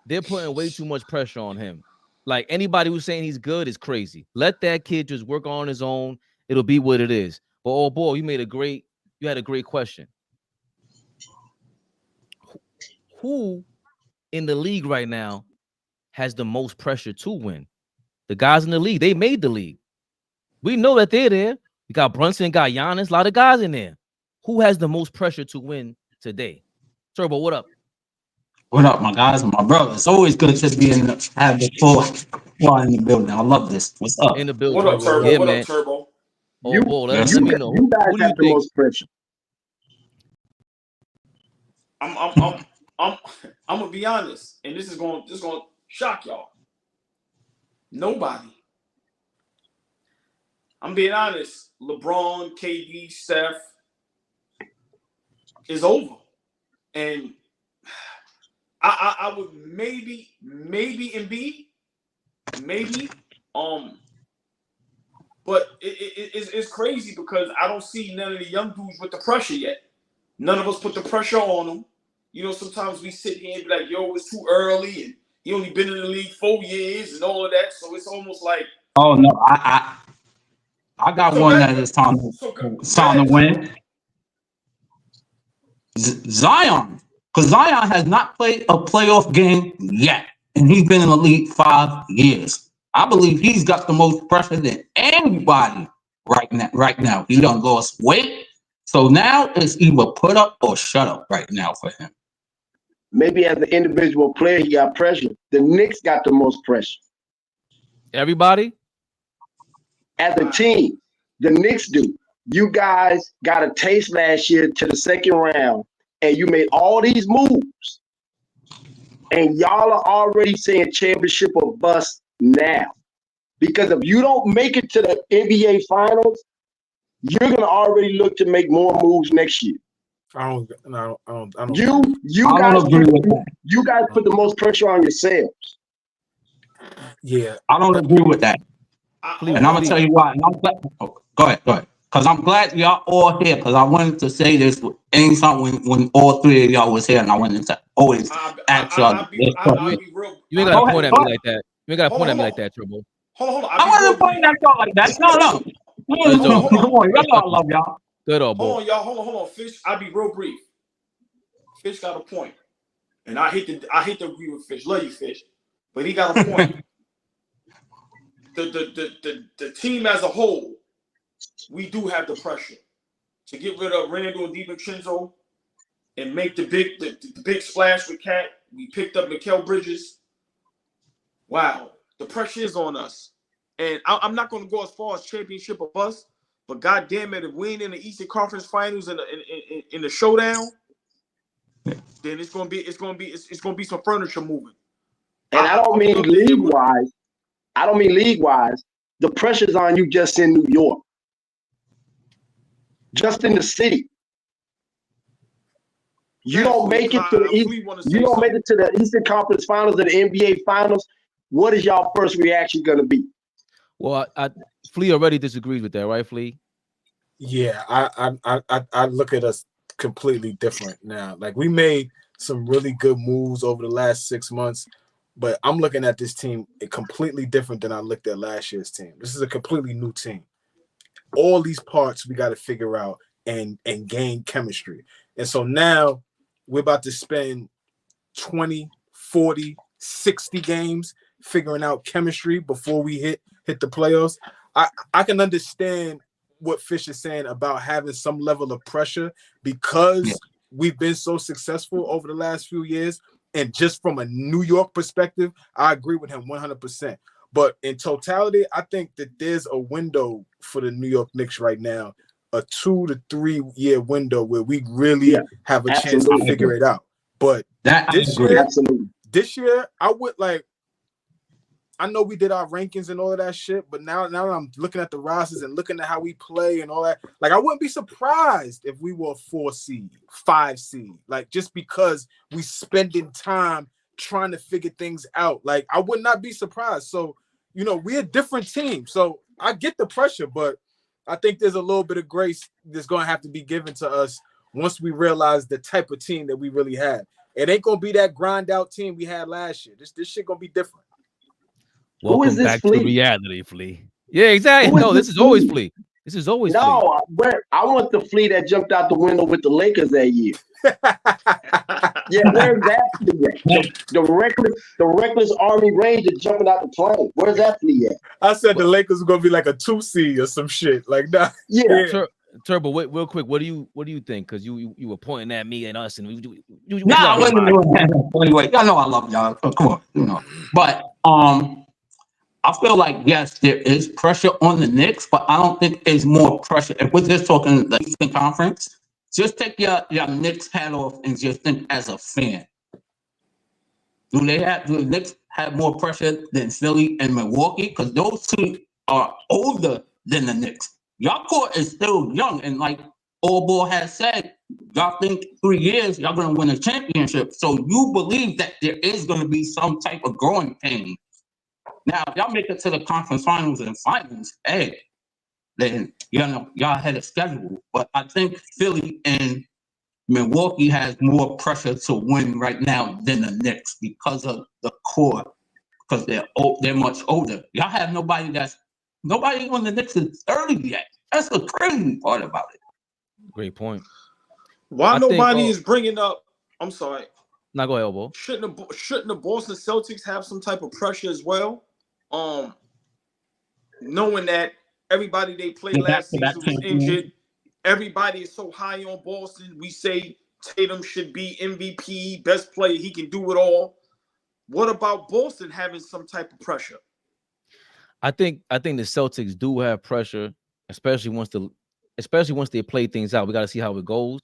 they're putting way too much pressure on him. Like anybody who's saying he's good is crazy. Let that kid just work on his own. It'll be what it is. But AllBall, you had a great question. Who in the league right now has the most pressure to win? The guys in the league, they made the league. We know that they're there. We got Brunson, got Giannis, a lot of guys in there. Who has the most pressure to win today? Turbo, what up? What up, my guys and my brothers? It's always good to be have the full squad in the building. I love this. What's up? In the building. What up, Turbo? Yeah, what man. up, Turbo? Let me know. You guys have the most pressure. I'm gonna be honest, and this is going to shock y'all. Nobody. I'm being honest. LeBron, KD, Steph is over, and I would maybe Embiid, maybe but it's crazy because I don't see none of the young dudes with the pressure yet. None of us put the pressure on them. You know, sometimes we sit here and be like, yo, it's too early, and he only been in the league 4 years and all of that. So it's almost like, oh no, I got one that is time to win. Zion, because Zion has not played a playoff game yet, and he's been in the league 5 years. I believe he's got the most pressure than anybody right now. He done lost weight, so now it's either put up or shut up right now for him. Maybe as an individual player, he got pressure. The Knicks got the most pressure. Everybody? As a team, the Knicks do. You guys got a taste last year to the second round, and you made all these moves. And y'all are already saying championship or bust now. Because if you don't make it to the NBA Finals, you're going to already look to make more moves next year. I don't. You guys put the most pressure on yourselves. Yeah, I don't agree with that. And I'm gonna tell you why. And I'm glad, go ahead. Because I'm glad y'all all here. Because I wanted to say this anytime when all three of y'all was here, and I wanted to always ask y'all. You ain't gotta point at me like that. You ain't gotta point at me like that, Trouble. Hold on. I wasn't pointing at y'all like that. No. Come on, y'all know I love y'all. Good old boy. Hold on, y'all. Hold on. Fish, I'll be real brief. Fish got a point. and I hate to agree with Fish. Love you, Fish, but he got a point. The team as a whole, we do have the pressure to get rid of Randall and DiVincenzo and make the big splash with Cat. We picked up Mikal Bridges. Wow, the pressure is on us, and I'm not going to go as far as championship or bust, but God damn it, if we ain't in the Eastern Conference Finals in the showdown, then it's gonna be some furniture moving. And I don't mean league-wise. I don't mean league-wise. The pressure's on you just in New York. Just in the city. You don't make it to the Eastern Conference Finals or the NBA Finals. What is y'all first reaction going to be? Well, Flea already disagrees with that, right, Flea? Yeah, I look at us completely different now. Like, we made some really good moves over the last 6 months, but I'm looking at this team completely different than I looked at last year's team. This is a completely new team. All these parts we got to figure out and gain chemistry. And so now we're about to spend 20, 40, 60 games figuring out chemistry before we hit the playoffs. I can understand what Fish is saying about having some level of pressure because we've been so successful over the last few years. And just from a New York perspective, I agree with him 100%. But in totality, I think that there's a window for the New York Knicks right now, a 2 to 3 year window where we really have a chance to figure it out. But this year, I would like. I know we did our rankings and all of that shit, but now I'm looking at the rosters and looking at how we play and all that. Like, I wouldn't be surprised if we were a 4 seed, 5 seed, like, just because we spending time trying to figure things out. Like, I would not be surprised. So, you know, we're a different team. So I get the pressure, but I think there's a little bit of grace that's going to have to be given to us once we realize the type of team that we really have. It ain't going to be that grind out team we had last year. This shit going to be different. Welcome back to reality, Flea. Yeah, exactly. No, this is always Flea. This is always Flea. No, I want the Flea that jumped out the window with the Lakers that year. Yeah, where's that Flea at? The reckless Army Ranger jumping out the plane. Where's that Flea at? I said the Lakers were gonna be like a 2 seed or some shit like that. Yeah. Turbo, wait, real quick. What do you think? Because you were pointing at me and us, and anyway, y'all know I love y'all. So come on, you know. But I feel like, yes, there is pressure on the Knicks, but I don't think there's more pressure. If we're just talking the Eastern Conference, just take your Knicks hat off and just think as a fan. Do the Knicks have more pressure than Philly and Milwaukee? Because those two are older than the Knicks. Y'all court is still young, and like AllBall has said, y'all think 3 years y'all gonna win a championship. So you believe that there is gonna be some type of growing pain. Now, if y'all make it to the conference finals and finals, hey, then y'all had a schedule. But I think Philly and Milwaukee has more pressure to win right now than the Knicks because of the core, because they're much older. Y'all have nobody on the Knicks is 30 yet. That's the crazy part about it. Great point. Why nobody is bringing up? I'm sorry. Not go elbow. Shouldn't the Boston Celtics have some type of pressure as well? Knowing that everybody they played last season was injured, everybody is so high on Boston. We say Tatum should be MVP, best player. He can do it all. What about Boston having some type of pressure? I think the Celtics do have pressure, especially once they play things out. We got to see how it goes,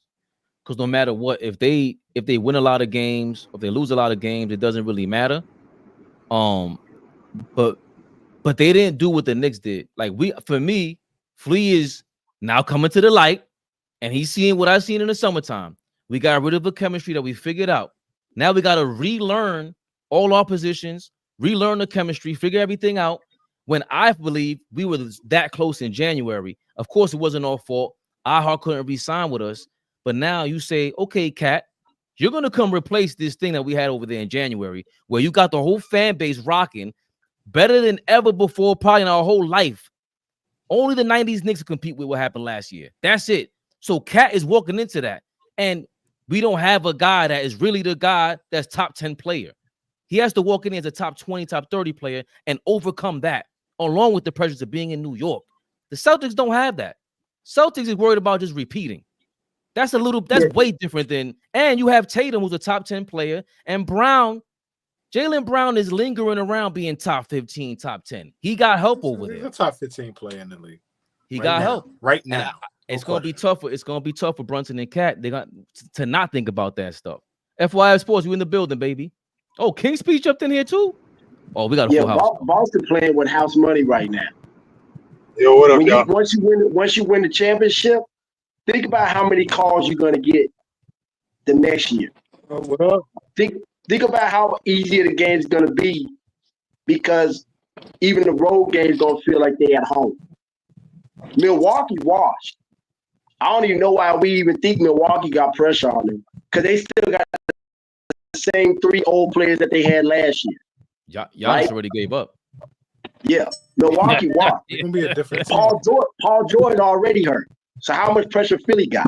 because no matter what, if they win a lot of games, or if they lose a lot of games, it doesn't really matter. But they didn't do what the Knicks did. Like, for me, Flea is now coming to the light, and he's seeing what I've seen in the summertime. We got rid of the chemistry that we figured out. Now we got to relearn all our positions, relearn the chemistry, figure everything out. When I believe we were that close in January, of course it wasn't our fault. iHeart couldn't re-sign with us, but now you say, okay, Cat, you're gonna come replace this thing that we had over there in January, where you got the whole fan base rocking better than ever before, probably in our whole life. Only the 90s Knicks compete with what happened last year. That's it. So Cat is walking into that. And We don't have a guy that is really the guy that's top 10 player. He has to walk in as a top 20, top 30 player and overcome that, along with the pressures of being in New York. The Celtics don't have that. Celtics is worried about just repeating. That's way different than, and you have Tatum, who's a top 10 player, and Brown, Jaylen Brown is lingering around being top 15, top 10. He got help over there. He's a top 15 player in the league. He got help right now. It's gonna be tough. It's gonna be tough for Brunson and Cat. They got to not think about that stuff. FYI Sports, you in the building, baby. Oh, King Speech up in here too. Oh, we got a full house. Boston playing with house money right now. Yo, what up, y'all? Once you win the championship, think about how many calls you're gonna get the next year. What up? Think about how easy the game's gonna be, because even the road games don't feel like they at home. Milwaukee washed. I don't even know why we even think Milwaukee got pressure on them, because they still got the same 3 old players that they had last year. Y'all already gave up. Yeah, Milwaukee washed. It's gonna be a different team. Paul George already hurt. So how much pressure Philly got?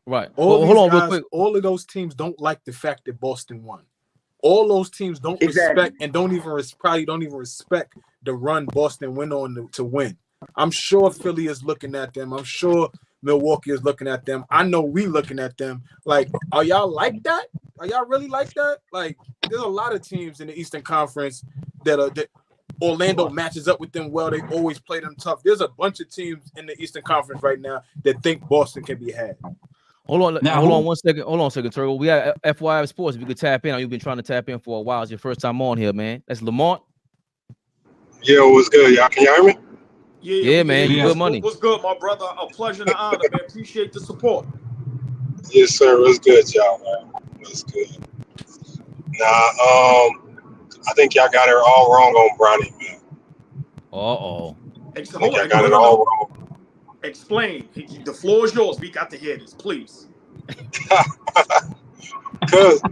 Right. Hold on, real quick. All of those teams don't like the fact that Boston won. All those teams don't respect and probably don't even respect the run Boston went on to win. I'm sure Philly is looking at them. I'm sure Milwaukee is looking at them. I know we looking at them. Like, are y'all like that? Are y'all really like that? Like, there's a lot of teams in the Eastern Conference that Orlando matches up with them well. They always play them tough. There's a bunch of teams in the Eastern Conference right now that think Boston can be had. Hold on 1 second. Hold on a second, Turtle. We got FYI Sports. If you could tap in, you've been trying to tap in for a while. It's your first time on here, man. That's Lamont. Yeah, what's good, y'all? Can you hear me? Yeah, man. Yeah. Good money. What's good, my brother? A pleasure and an honor, man. Appreciate the support. Yes, sir. What's good, y'all, man? What's good? Nah, I think y'all got it all wrong on Bronny, man. I think y'all got it all wrong. Explain. The floor is yours. We got to hear this, please.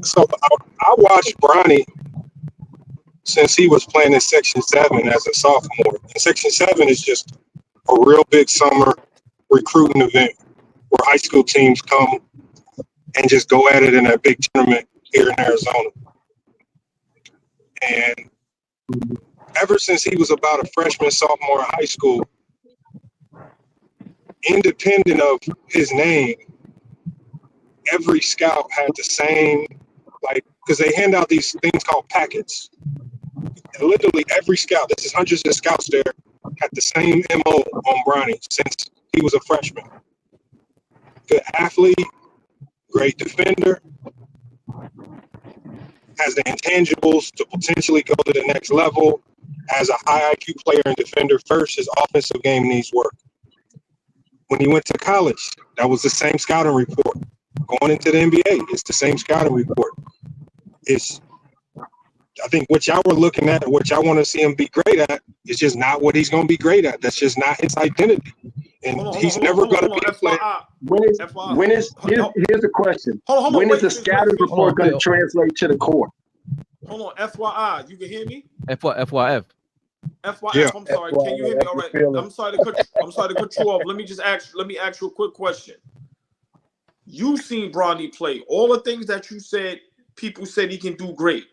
So I watched Bronny since he was playing in Section 7 as a sophomore. And Section 7 is just a real big summer recruiting event where high school teams come and just go at it in a big tournament here in Arizona. And ever since he was about a freshman, sophomore in high school, independent of his name, every scout had the same, because they hand out these things called packets. And literally every scout, there's hundreds of scouts there, had the same MO on Bronny since he was a freshman. Good athlete, great defender, has the intangibles to potentially go to the next level, as a high IQ player and defender first. His offensive game needs work. When he went to college, that was the same scouting report. Going into the NBA, it's the same scouting report. I think what y'all were looking at and what y'all want to see him be great at is just not what he's going to be great at. That's just not his identity. And he's never going to be a player. Here's the question. When is the scouting report going to translate to the court? Hold on, FYI, you can hear me? FYF. FYF, Yeah. I'm sorry. Can you hear me? All right. I'm sorry to cut you off. Let me ask you a quick question. You've seen Bronny play. All the things that you said, people said he can do great.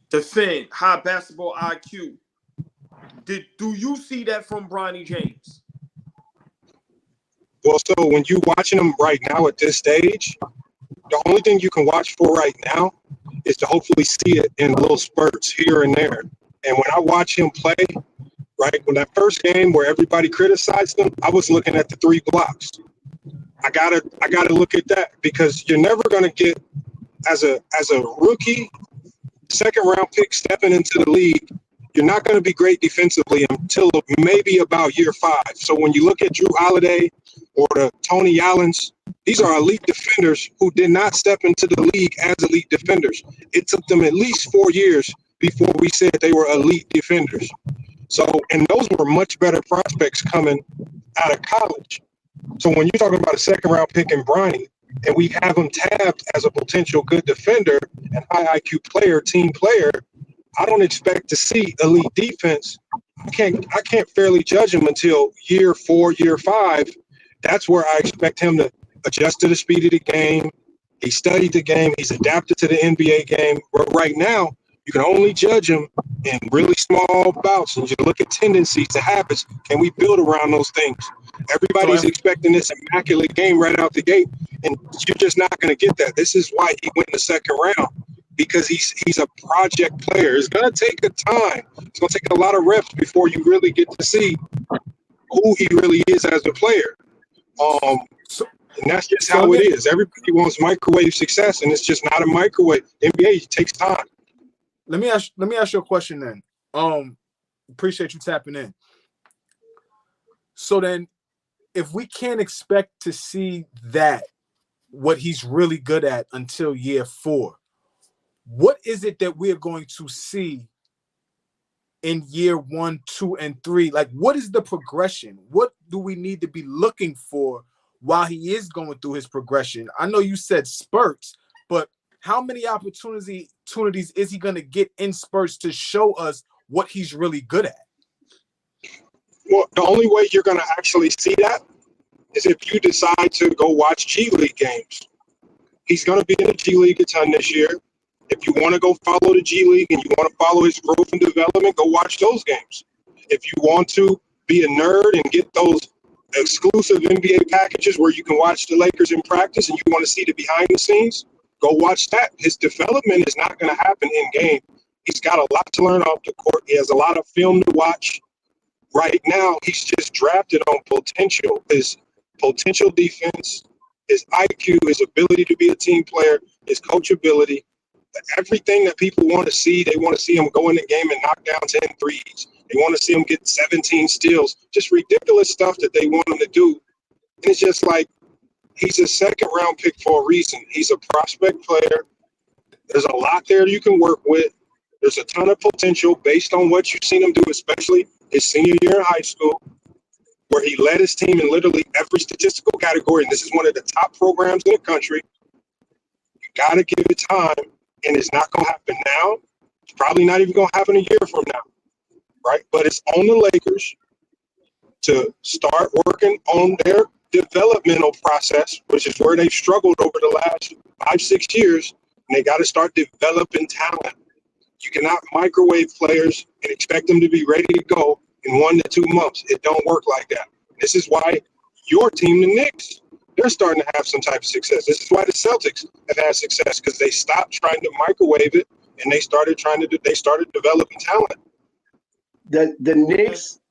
Defend, high basketball IQ. Do you see that from Bronny James? Well, so when you're watching him right now at this stage, the only thing you can watch for right now is to hopefully see it in little spurts here and there. And when I watch him play, right, when that first game where everybody criticized him, I was looking at the 3 blocks. I gotta look at that, because you're never gonna get, as a rookie, second round pick stepping into the league, you're not going to be great defensively until maybe about year 5. So when you look at Drew Holiday or the Tony Allens, these are elite defenders who did not step into the league as elite defenders. It took them at least 4 years before we said they were elite defenders. So, and those were much better prospects coming out of college. So when you're talking about a second round pick in Bronny, and we have him tabbed as a potential good defender and high IQ player, team player, I don't expect to see elite defense. I can't fairly judge him until year 4, year 5. That's where I expect him to adjust to the speed of the game, He studied the game. He's adapted to the NBA game. But right now, you can only judge him in really small bouts. And you look at tendencies to habits. Can we build around those things? Everybody's expecting this immaculate game right out the gate, and you're just not going to get that. This is why he went in the second round, because he's a project player. It's going to take a time. It's going to take a lot of reps before you really get to see who he really is as a player. And that's just how it is. Everybody wants microwave success, and it's just not a microwave. NBA takes time. Let me ask you a question then. Appreciate you tapping in. So then, if we can't expect to see that, what he's really good at, until year 4, what is it that we're going to see in year 1, 2, and 3? Like, what is the progression? What do we need to be looking for while he is going through his progression? I know you said spurts, but how many opportunities is he going to get in spurts to show us what he's really good at? Well, the only way you're going to actually see that is if you decide to go watch G League games. He's going to be in the G League a ton this year. If you want to go follow the G League and you want to follow his growth and development, go watch those games. If you want to be a nerd and get those exclusive NBA packages where you can watch the Lakers in practice and you want to see the behind the scenes, go watch that. His development is not going to happen in game. He's got a lot to learn off the court. He has a lot of film to watch. Right now, he's just drafted on potential. His potential defense, his IQ, his ability to be a team player, his coachability, everything that people want to see. They want to see him go in the game and knock down 10 threes. They want to see him get 17 steals. Just ridiculous stuff that they want him to do. And it's just like, he's a second-round pick for a reason. He's a prospect player. There's a lot there you can work with. There's a ton of potential based on what you've seen him do, especially his senior year in high school, where he led his team in literally every statistical category. And this is one of the top programs in the country. You got to give it time, and it's not going to happen now. It's probably not even going to happen a year from now, right? But it's on the Lakers to start working on their developmental process, which is where they've struggled over the last 5-6 years, and they got to start developing talent. You cannot microwave players and expect them to be ready to go in 1 to 2 months. It don't work like that. This is why your team, the Knicks, they're starting to have some type of success. This is why the Celtics have had success, because they stopped trying to microwave it and they started developing talent. The Knicks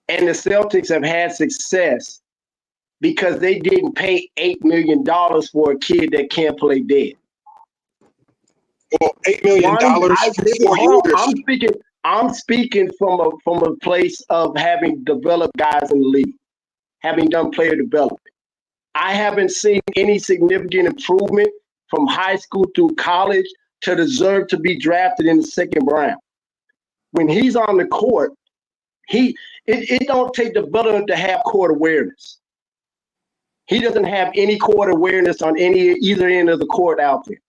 and the Celtics have had success because they didn't pay $8 million for a kid that can't play dead. Well, $8 million for 4 years. I'm speaking from a place of having developed guys in the league, having done player development. I haven't seen any significant improvement from high school through college to deserve to be drafted in the second round. When he's on the court, it don't take development to have court awareness. He doesn't have any court awareness on either end of the court out there.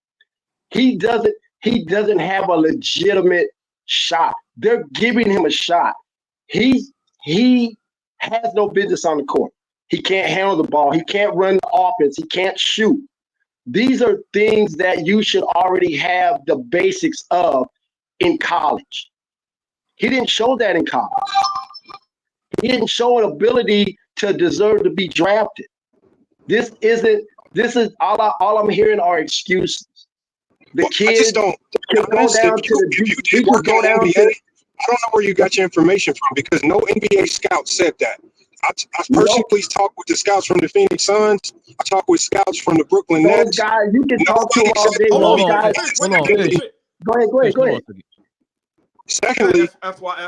He doesn't have a legitimate shot. They're giving him a shot. He has no business on the court. He can't handle the ball. He can't run the offense. He can't shoot. These are things that you should already have the basics of in college. He didn't show that in college. He didn't show an ability to deserve to be drafted. This is all I'm hearing are excuses. The kids I just don't. go down to the I don't know where you got your information from, because no NBA scout said that. I personally talked with the scouts from the Phoenix Suns. I talked with scouts from the Brooklyn Nets. Guys, you can talk to them all day. Go ahead. Secondly,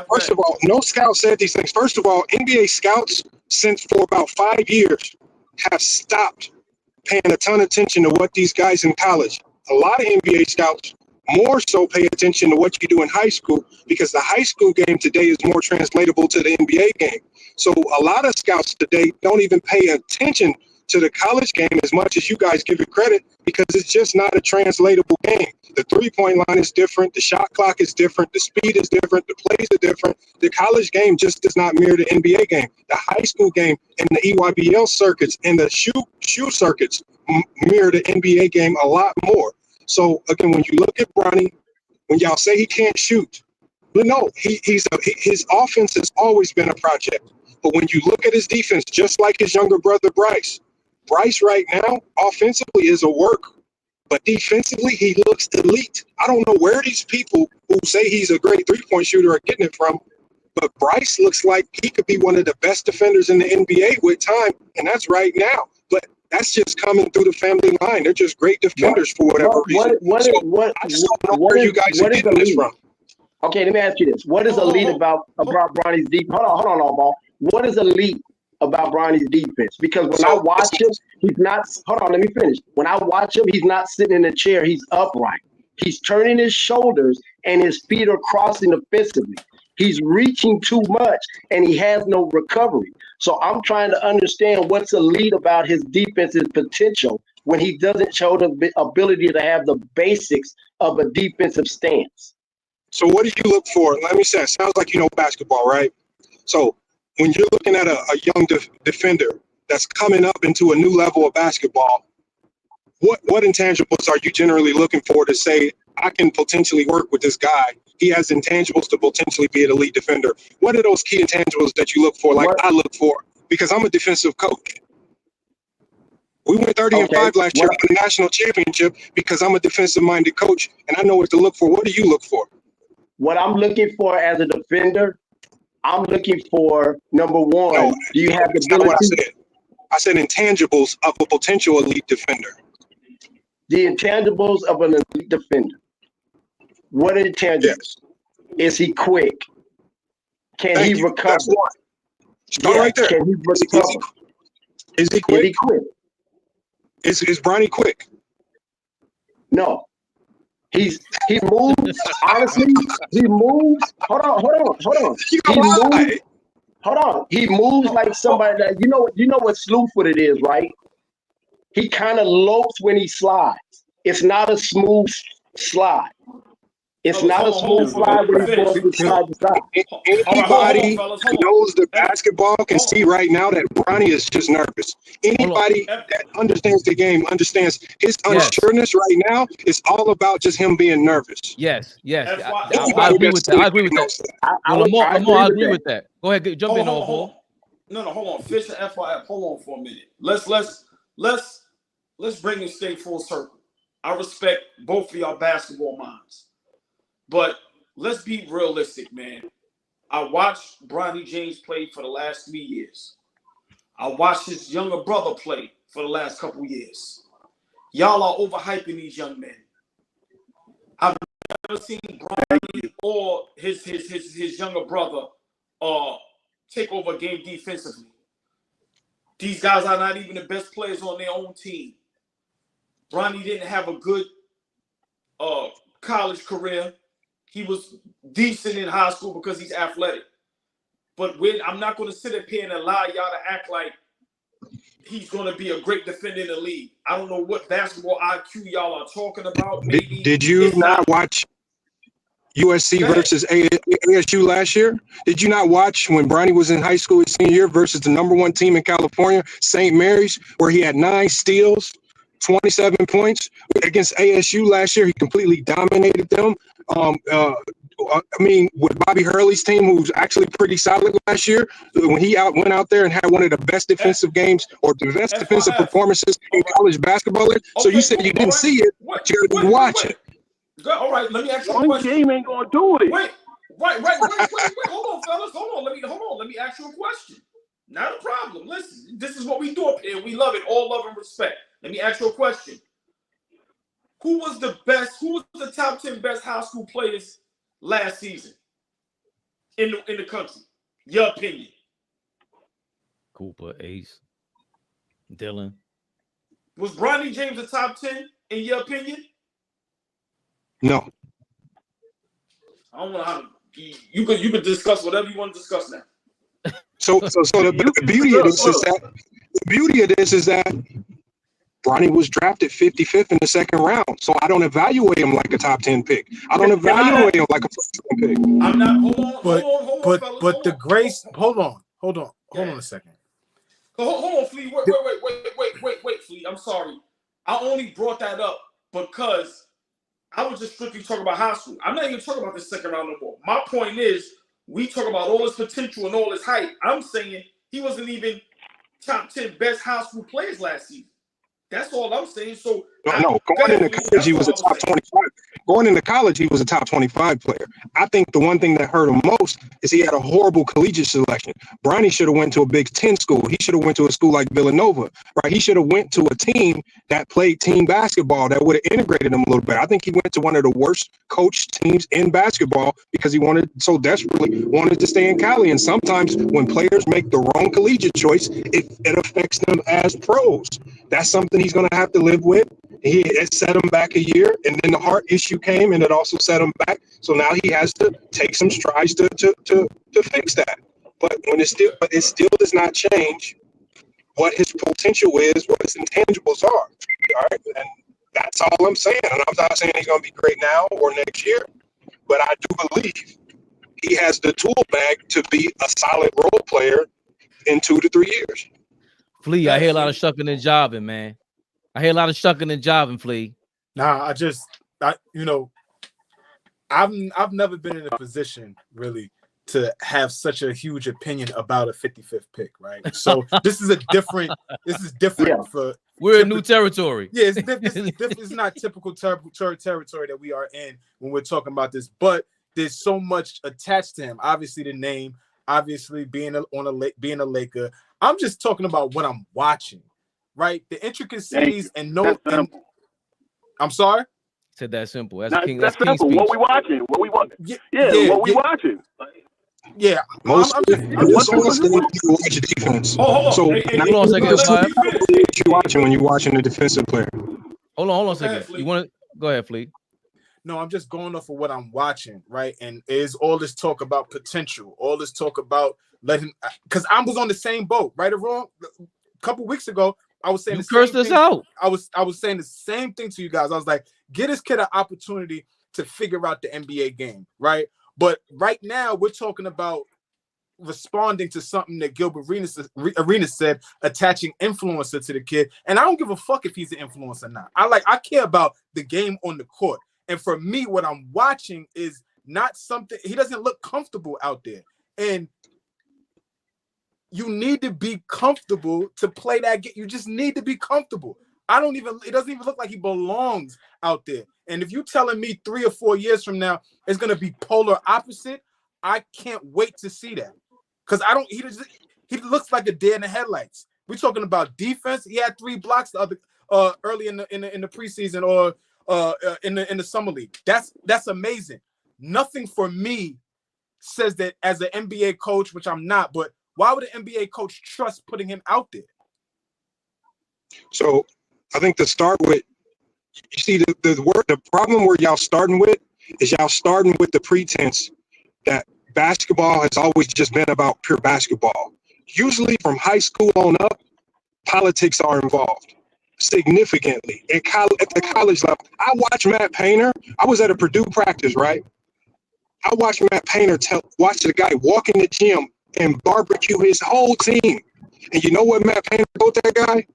first of all, no scout said these things. First of all, NBA scouts, for about 5 years, have stopped paying a ton of attention to what these guys in college. A lot of NBA scouts more so pay attention to what you do in high school, because the high school game today is more translatable to the NBA game. So a lot of scouts today don't even pay attention to the college game as much as you guys give it credit, because it's just not a translatable game. The three-point line is different. The shot clock is different. The speed is different. The plays are different. The college game just does not mirror the NBA game. The high school game and the EYBL circuits and the shoe circuits mirror the NBA game a lot more. So, again, when you look at Bronny, when y'all say he can't shoot, no, his offense has always been a project. But when you look at his defense, just like his younger brother Bryce right now, offensively is a work, but defensively he looks elite. I don't know where these people who say he's a great three-point shooter are getting it from, but Bryce looks like he could be one of the best defenders in the NBA with time, and that's right now. But that's just coming through the family line. They're just great defenders for whatever reason. I just don't know where you guys are getting this from. Okay, let me ask you this. What is elite about Bronny's defense? Hold on, AllBall. What is elite about Bronny's defense? Because when I watch him, he's not. Hold on, let me finish. When I watch him, he's not sitting in a chair. He's upright. He's turning his shoulders, and his feet are crossing offensively. He's reaching too much, and he has no recovery. So I'm trying to understand what's elite about his defensive potential when he doesn't show the ability to have the basics of a defensive stance. So what do you look for? Let me say, it sounds like you know basketball, right? So when you're looking at a young defender that's coming up into a new level of basketball, what intangibles are you generally looking for to say, I can potentially work with this guy? He has intangibles to potentially be an elite defender. What are those key intangibles that you look for, like I look for? Because I'm a defensive coach. We went 30-5 last year, won the national championship because I'm a defensive-minded coach, and I know what to look for. What do you look for? What I'm looking for as a defender, I'm looking for, number one, do you have the ability? What I said intangibles of a potential elite defender. The intangibles of an elite defender. What are the intangibles? Yes. Is he quick? Can he recover? That's one. Start right there. Can he recover? Is he quick? Is he quick? Is Bronny quick? No. He moves, honestly, he moves. Hold on. He moves like somebody that, you know what slew-footed is, right? He kind of lopes when he slides. It's not a smooth slide. It's not a smooth slide when he's going from side to side. Anybody who knows the basketball can see right now that Bronny is just nervous. Anybody that understands the game understands his unsureness right now is all about just him being nervous. Yes. I agree with that. I agree with that. Go ahead, jump in, AllBall. No, hold on. Fish and FYF. Hold on for a minute. Let's bring this thing full circle. I respect both of y'all basketball minds. But let's be realistic, man. I watched Bronny James play for the last 3 years. I watched his younger brother play for the last couple years. Y'all are overhyping these young men. I've never seen Bronny or his younger brother take over a game defensively. These guys are not even the best players on their own team. Bronny didn't have a good college career. He was decent in high school because he's athletic. But I'm not going to sit up here and allow y'all to act like he's going to be a great defender in the league. I don't know what basketball IQ y'all are talking about. Maybe did you not watch USC versus ASU last year? Did you not watch when Bronny was in high school his senior year versus the #1 team in California, St. Mary's, where he had 9 steals, 27 points against ASU last year? He completely dominated them. I mean, with Bobby Hurley's team, who was actually pretty solid last year, when he went out there and had one of the best defensive games or the best defensive performances in college basketball. So you said you didn't see it, but you didn't watch it. All right, let me ask you a One question. game ain't gonna do it. Wait. Hold on, fellas. Hold on. Let me ask you a question. Not a problem. Listen, this is what we do up here. We love it. All love and respect. Let me ask you a question. Who was the top 10 best high school players last season in the country? Your opinion. Cooper, Ace, Dylan. Was Bronny James the top 10 in your opinion? No. I don't know how you could discuss whatever you want to discuss now. So the beauty of this is that the beauty of this is that Bronny was drafted 55th in the second round, so I don't evaluate him like a top 10 pick. I don't evaluate him like a first round pick. I'm not. Hold on, fellas, but the grace. Hold on a second. Hold on, Flea. Wait, Flea. I'm sorry. I only brought that up because I was just strictly talking about high school. I'm not even talking about the second round no more. My point is, we talk about all his potential and all his hype. I'm saying he wasn't even top 10 best high school players last season. That's all I'm saying. So no, going into college, he was a top 25. Going into college, he was a top 25 player. I think the one thing that hurt him most is he had a horrible collegiate selection. Bronny should have went to a Big Ten school. He should have went to a school like Villanova, right? He should have went to a team that played team basketball that would have integrated him a little bit. I think he went to one of the worst coached teams in basketball because he so desperately wanted to stay in Cali. And sometimes when players make the wrong collegiate choice, it affects them as pros. That's something he's going to have to live with. It set him back a year, and then the heart issue came, and it also set him back. So now he has to take some strides to fix that. But it still does not change what his potential is, what his intangibles are. All right, and that's all I'm saying. And I'm not saying he's going to be great now or next year, but I do believe he has the tool bag to be a solid role player in 2 to 3 years. Flea, I hear a lot of shucking and jiving, man. I hear a lot of shucking and jiving, Flea. Nah, I've never been in a position really to have such a huge opinion about a 55th pick, right? So this is different for. We're in new territory. Yeah, it's not typical territory that we are in when we're talking about this, but there's so much attached to him. Obviously, the name, obviously being a Laker. I'm just talking about what I'm watching. Right, the intricacies and I'm sorry. Said that simple. That's King. That's simple. King what we watching? What we watching? What we watching? Yeah, most of you watch defense. So hold on a second. What you watching when you're watching a defensive player? Hold on a second. You want to go ahead, Flea? No, I'm just going off of what I'm watching, right? And is all this talk about potential, all this talk about letting, because I was on the same boat, right or wrong. A couple weeks ago, I was saying you cursed us out. I was saying the same thing to you guys. I was like, get this kid an opportunity to figure out the NBA game, right? But right now we're talking about responding to something that Gilbert Arenas said, attaching influencer to the kid. And I don't give a fuck if he's an influencer or not. I care about the game on the court. And for me, what I'm watching is not something, he doesn't look comfortable out there. And you need to be comfortable to play that game. You just need to be comfortable. It doesn't even look like he belongs out there. And if you're telling me 3 or 4 years from now, it's going to be polar opposite, I can't wait to see that. Because he looks like a deer in the headlights. We're talking about defense. He had 3 blocks early in the preseason or in the summer league. That's amazing. Nothing for me says that as an NBA coach, which I'm not, but why would an NBA coach trust putting him out there? So I think to start with, you see the problem where y'all starting with is y'all starting with the pretense that basketball has always just been about pure basketball. Usually from high school on up, politics are involved significantly at the college level. I watch Matt Painter. I was at a Purdue practice, right? I watched Matt Painter watch the guy walk in the gym and barbecue his whole team. And you know what Matt Painter told that guy?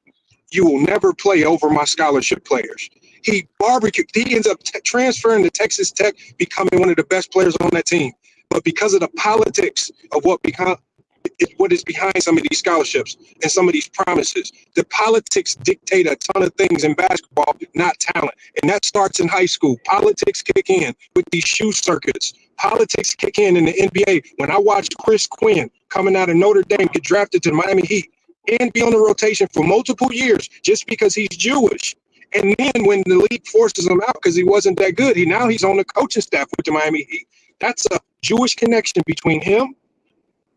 You will never play over my scholarship players. He barbecued. He ends up transferring to Texas Tech, becoming one of the best players on that team. But because of the politics of what is behind some of these scholarships and some of these promises, the politics dictate a ton of things in basketball, not talent. And that starts in high school. Politics kick in with these shoe circuits. Politics kick in the NBA. When I watched Chris Quinn coming out of Notre Dame get drafted to the Miami Heat and be on the rotation for multiple years just because he's Jewish. And then when the league forces him out because he wasn't that good, he's on the coaching staff with the Miami Heat. That's a Jewish connection between him,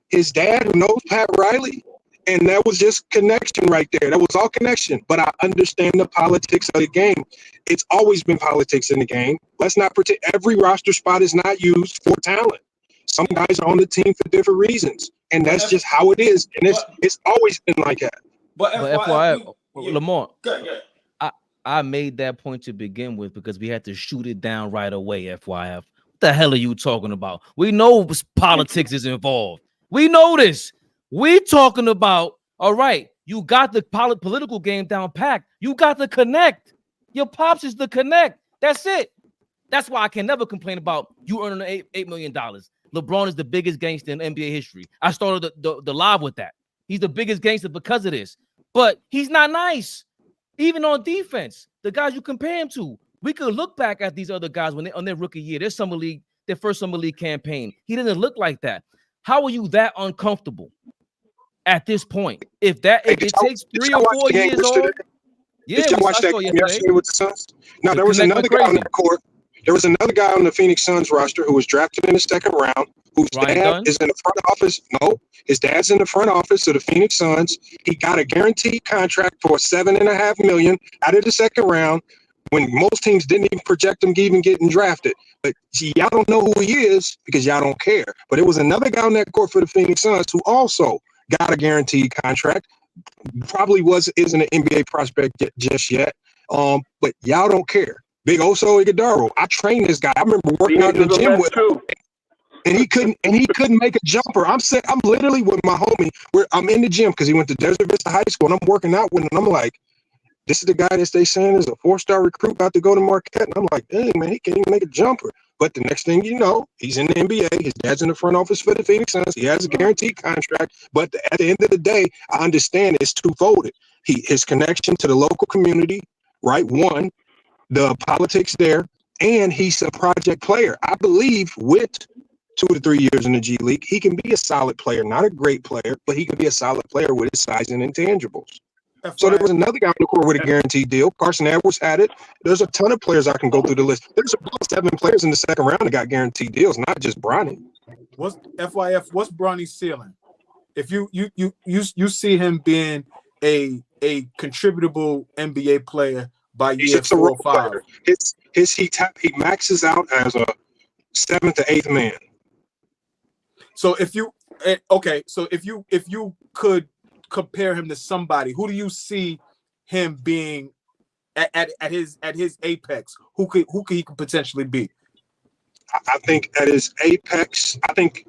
his dad who knows Pat Riley, and that was just connection right there. That was all connection. But I understand the politics of the game. It's always been politics in the game. Let's not pretend every roster spot is not used for talent. Some guys are on the team for different reasons, and that's just how it is. And it's always been like that. But FYI, Lamar, yeah. I made that point to begin with because we had to shoot it down right away. FYF, what the hell are you talking about? We know politics is involved. We know this. We talking about, all right, you got the political game down packed. You got the connect. Your pops is the connect. That's it. That's why I can never complain about you earning $8 million. LeBron is the biggest gangster in NBA history. I started the live with that. He's the biggest gangster because of this. But he's not nice. Even on defense, the guys you compare him to, we could look back at these other guys when they on their rookie year, their first summer league campaign. He didn't look like that. How are you that uncomfortable at this point? If it takes 3 or 4 years old, did you watch that game yesterday with the Suns? No, there was another guy on the court. There was another guy on the Phoenix Suns roster who was drafted in the second round, whose dad is in the front office. No, his dad's in the front office of the Phoenix Suns. He got a guaranteed contract for $7.5 million out of the second round when most teams didn't even project him even getting drafted. But y'all don't know who he is because y'all don't care. But it was another guy on that court for the Phoenix Suns who also got a guaranteed contract. Probably isn't an NBA prospect just yet. But y'all don't care. Big Oso Iguodala. I trained this guy. I remember working out in the gym with him, and he couldn't make a jumper. I'm literally with my homie. I'm in the gym because he went to Desert Vista High School, and I'm working out with him. And I'm like, this is the guy that they saying is a 4-star recruit about to go to Marquette. And I'm like, dang man, he can't even make a jumper. But the next thing you know, he's in the NBA. His dad's in the front office for the Phoenix Suns. He has a guaranteed contract. But at the end of the day, I understand it's twofold. His connection to the local community, right? One, the politics there, and he's a project player. I believe with 2 to 3 years in the G League, he can be a solid player, not a great player, but he can be a solid player with his size and intangibles. So there was another guy on the court with a guaranteed deal. Carson Edwards had it. There's a ton of players I can go through the list. There's about 7 players in the second round that got guaranteed deals, not just Bronny. What's Bronny's ceiling? If you see him being a contributable NBA player by year 4 or 5. He maxes out as a 7th to 8th man. So if you could compare him to somebody, who do you see him being at his apex? Who he could potentially be? I think at his apex, I think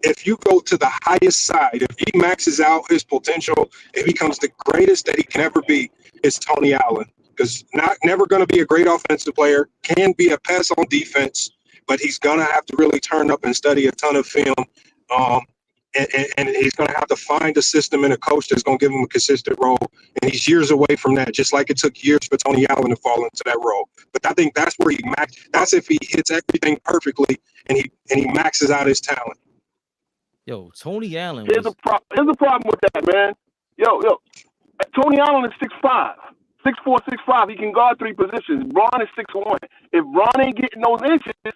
if you go to the highest side, if he maxes out his potential, if he becomes the greatest that he can ever be, it's Tony Allen. Because never going to be a great offensive player, can be a pass on defense, but he's going to have to really turn up and study a ton of film. And he's going to have to find a system and a coach that's going to give him a consistent role. And he's years away from that, just like it took years for Tony Allen to fall into that role. But I think that's where that's if he hits everything perfectly and he maxes out his talent. Yo, Tony Allen. Here's a problem with that, man. Yo, Tony Allen is 6'5". 6'4", 6'5". He can guard 3 positions. Bron is 6'1". If Bron ain't getting those inches, if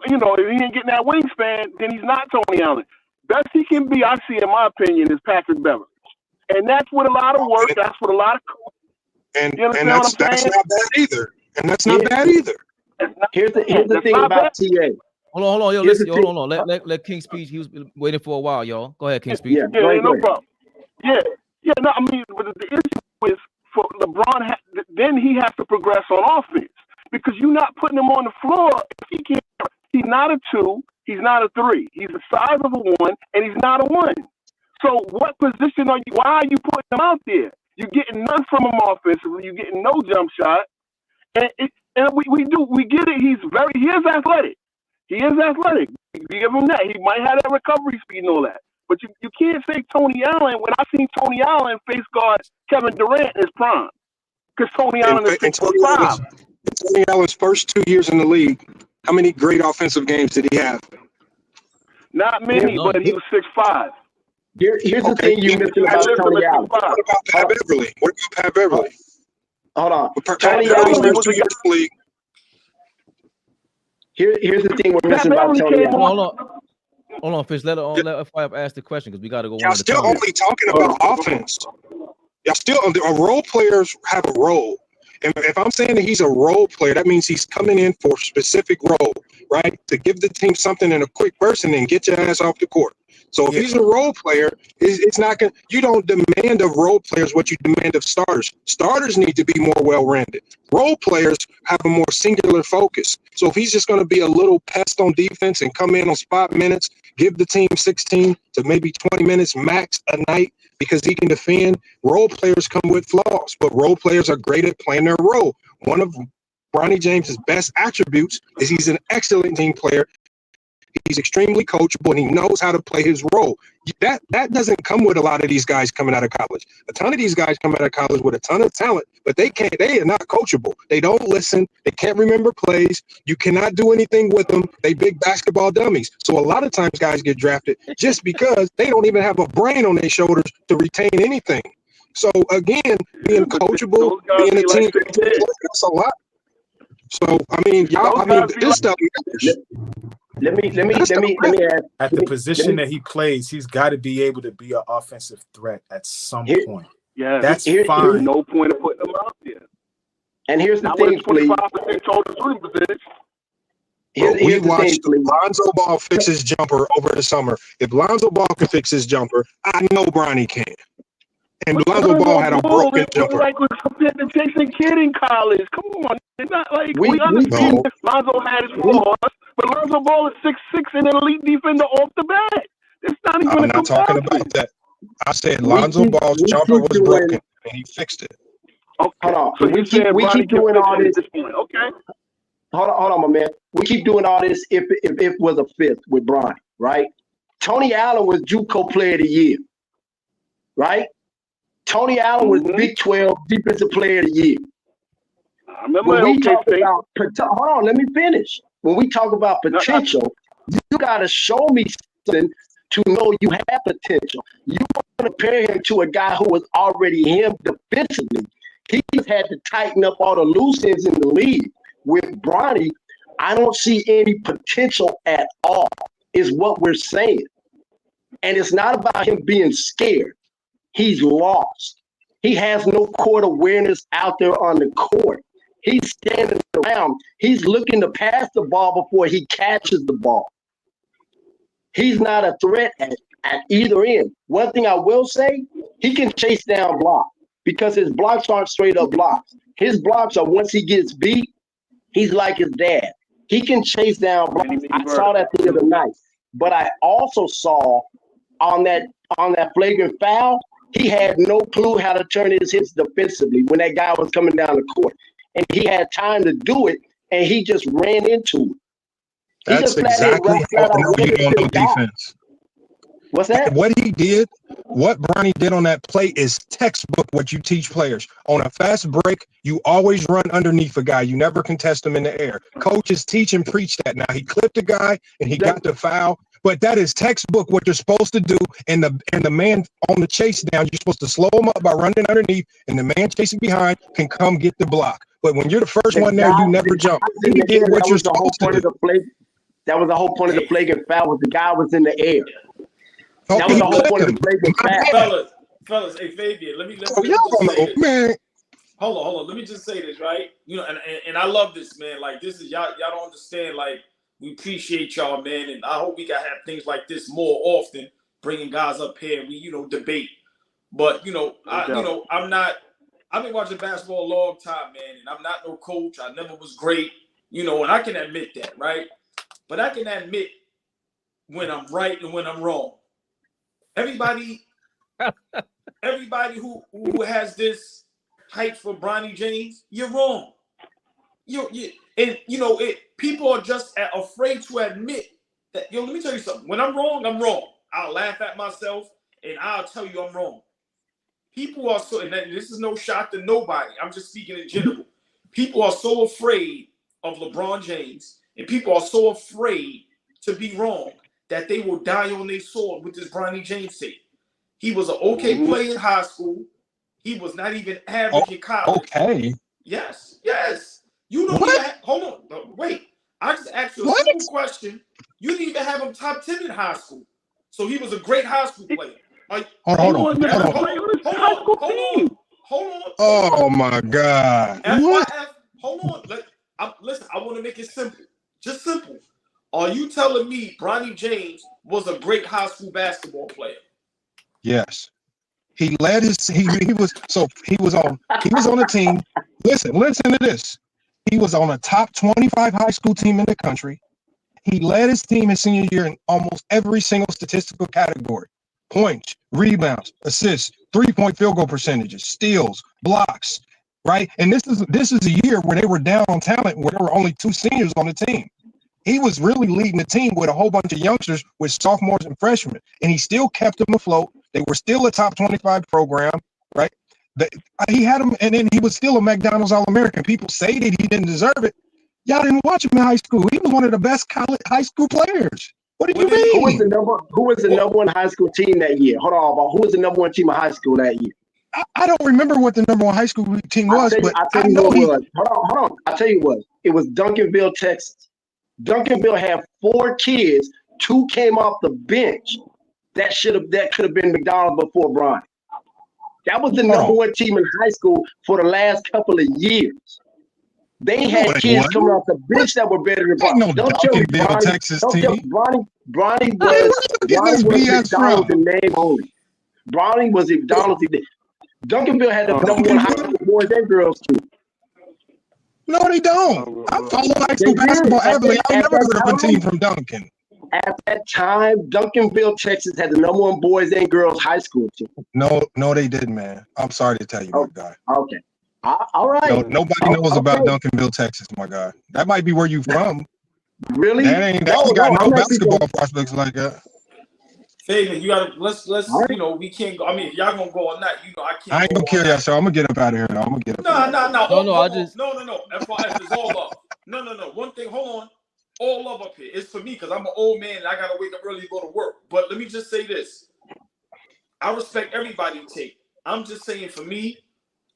he ain't getting that wingspan, then he's not Tony Allen. Best he can be, I see, in my opinion, is Patrick Beverly. And that's with a lot of work. That's with a lot of coaching. And that's not bad either. And that's not bad either. Here's the thing about TA. Hold on, yo, listen, hold on. Let King speak. He was waiting for a while, y'all. Go ahead, King speak. Yeah, no problem. Yeah, no, I mean, but the issue is for LeBron, then he has to progress on offense because you're not putting him on the floor if he can't. He's not a 2. He's not a 3. He's the size of a 1, and he's not a 1. So what position are you? Why are you putting him out there? You're getting none from him offensively. You're getting no jump shot, and we get it. He is athletic. He is athletic. You give him that. He might have that recovery speed and all that. But you can't say Tony Allen when I seen Tony Allen face guard Kevin Durant in his prime, because Tony Allen is 6'5". Tony Allen's first 2 years in the league, how many great offensive games did he have? Not many, but he was 6'5". Here's the thing you missing about Tony Allen. What about Pat Beverly? Hold on. Tony Allen was 2 years in the league. Here's the thing we're missing about Tony Allen. Hold on, Fish. Let FYF ask the question because we got to go. Y'all still only talking about offense. Y'all still role players have a role. And if I'm saying that he's a role player, that means he's coming in for a specific role, right? To give the team something in a quick burst and then get your ass off the court. So if he's a role player, it's not going. You don't demand of role players what you demand of starters. Starters need to be more well-rounded. Role players have a more singular focus. So if he's just going to be a little pest on defense and come in on spot minutes, give the team 16 to maybe 20 minutes max a night because he can defend, role players come with flaws, but role players are great at playing their role. One of Bronny James's best attributes is he's an excellent team player. He's extremely coachable, and he knows how to play his role. That doesn't come with a lot of these guys coming out of college. A ton of these guys come out of college with a ton of talent, but they are not coachable. They don't listen. They can't remember plays. You cannot do anything with them. They big basketball dummies. So a lot of times guys get drafted just because they don't even have a brain on their shoulders to retain anything. So again, being coachable, being a team, that's a lot. So I mean, this stuff. Let me ask. At the position that he plays, he's got to be able to be an offensive threat at some point. Yeah, that's here's fine. No point of putting him out there. And here's the thing, please. 25% total shooting percentage. We watched Lonzo Ball fix his jumper over the summer. If Lonzo Ball can fix his jumper, I know Bronny can. And Lonzo Ball had a broken jumper. Like we compared to Jason Kidd in college. Come on, it's not like we understand Lonzo had his flaws, but Lonzo Ball is 6'6" and an elite defender off the bat. It's not even. I'm not talking about that. I said Lonzo Ball's jumper was broken, and he fixed it. Okay. Hold on. So we keep doing all this. Okay. Hold on, my man. We keep doing all this if it was a fifth with Bronny, right? Tony Allen was JUCO Player of the Year, right? Tony Allen was Big 12 Defensive Player of the Year. I remember when we talk about, hold on, let me finish. When we talk about potential, you got to show me something to know you have potential. You want to compare him to a guy who was already him defensively. He just had to tighten up all the loose ends in the league. With Bronny, I don't see any potential at all, is what we're saying. And it's not about him being scared. He's lost. He has no court awareness out there on the court. He's standing around. He's looking to pass the ball before he catches the ball. He's not a threat at either end. One thing I will say, he can chase down blocks because his blocks aren't straight up blocks. His blocks are once he gets beat, he's like his dad. He can chase down blocks. I saw that the other night. But I also saw on that flagrant foul, he had no clue how to turn his hips defensively when that guy was coming down the court. And he had time to do it, and he just ran into it. That's exactly how you don't know defense. What's that? What he did, what Bronny did on that play is textbook what you teach players. On a fast break, you always run underneath a guy. You never contest him in the air. Coaches teach and preach that. Now, he clipped a guy, and he got the foul. But that is textbook what you're supposed to do. And the man on the chase down, you're supposed to slow him up by running underneath, and the man chasing behind can come get the block. But when you're the first one there, you never jump. You did what you're supposed to do. That was the whole point of the flagrant foul. Was the guy was in the air. That was the whole point of the flagrant foul. Fellas, hey Fabian, let me y'all don't know, man. Hold on. Let me just say this, right? You know, and I love this, man. Like this is y'all don't understand. Like we appreciate y'all, man, and I hope we can have things like this more often, bringing guys up here and we debate. But I've been watching basketball a long time, man, and I'm not no coach. I never was great, and I can admit that, right? But I can admit when I'm right and when I'm wrong. Everybody who has this hype for Bronny James, you're wrong. People are just afraid to admit that. Let me tell you something. When I'm wrong, I'm wrong. I'll laugh at myself and I'll tell you I'm wrong. People are so, and this is no shot to nobody. I'm just speaking in general. People are so afraid of LeBron James, and people are so afraid to be wrong that they will die on their sword with this Bronny James tape. He was an okay player in high school. He was not even average in college. Okay. Yes. You don't even hold on. Wait. I just asked you a simple question. You didn't even have him top 10 in high school. So he was a great high school player. Hold on. Oh my God. FYF, hold on. Listen, I want to make it simple. Just simple. Are you telling me Bronny James was a great high school basketball player? Yes. He led his he was on a team. Listen to this. He was on a top 25 high school team in the country. He led his team his senior year in almost every single statistical category: points, rebounds, assists, 3-point field goal percentages, steals, blocks, right? And this is a year where they were down on talent, where there were only 2 seniors on the team. He was really leading the team with a whole bunch of youngsters with sophomores and freshmen, and he still kept them afloat. They were still a top 25 program, right? He had them, and then he was still a McDonald's All-American. People say that he didn't deserve it. Y'all didn't watch him in high school. He was one of the best high school players. What did you mean? Who was the number one high school team that year? Hold on, who was the number one team in high school that year? I don't remember what the number one high school team was, but I know he was. Hold on. I'll tell you what. It was Duncanville, Texas. Duncanville had 4 kids. 2 came off the bench. That could have been McDonald's before Bronny. That was the number one team in high school for the last couple of years. They had kids coming off the bench that were better than Bronny. Don't tell me Bronny, Texas team. Bronny was McDonald's in name only. Bronny was McDonald's. Duncanville had the number one high school boys and girls too. No, they don't. I follow high school basketball heavily. I never heard of a team from Duncan. At that time, Duncanville, Texas had the number one boys and girls high school team. No, they didn't, man. I'm sorry to tell you, my guy. Okay. All right. No, nobody knows about Duncanville, Texas, my guy. That might be where you from. Really? That ain't got no basketball prospects like that. Fabian, you gotta let's we can't go. I mean, if y'all gonna go or not, I can't. I ain't gonna kill y'all, so I'm gonna get up out of here. No. No. FYF is all love. No. One thing, hold on. All love up here. It's for me because I'm an old man and I gotta wake up early to go to work. But let me just say this. I respect everybody take. I'm just saying for me,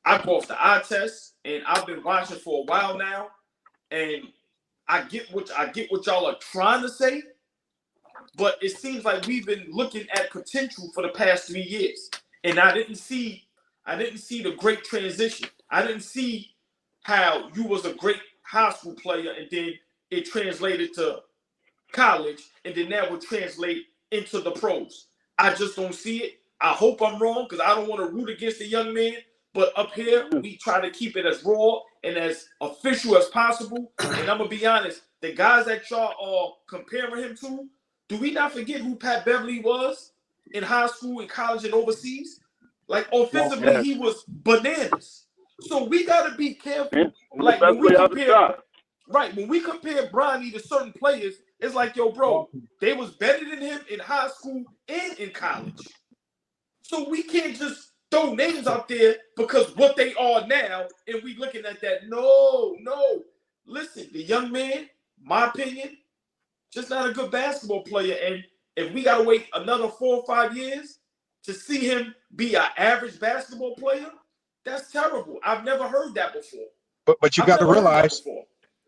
I go off the eye test and I've been watching for a while now, and I get what y'all are trying to say, but it seems like we've been looking at potential for the past 3 years, and I didn't see the great transition. I didn't see how you was a great high school player and then it translated to college, and then that would translate into the pros. I just don't see it. I hope I'm wrong because I don't want to root against the young man. But up here, we try to keep it as raw and as official as possible. And I'm going to be honest, the guys that y'all are comparing him to, do we not forget who Pat Beverly was in high school, in college, and overseas? Like, offensively, he was bananas. So we got to be careful. Like, when we compare Bronny to certain players, it's like, yo, bro, they was better than him in high school and in college. So we can't just throw names out there because what they are now, and we looking at that. No. Listen, the young man, my opinion, just not a good basketball player. And if we gotta wait another 4 or 5 years to see him be an average basketball player, that's terrible. I've never heard that before. But you got to realize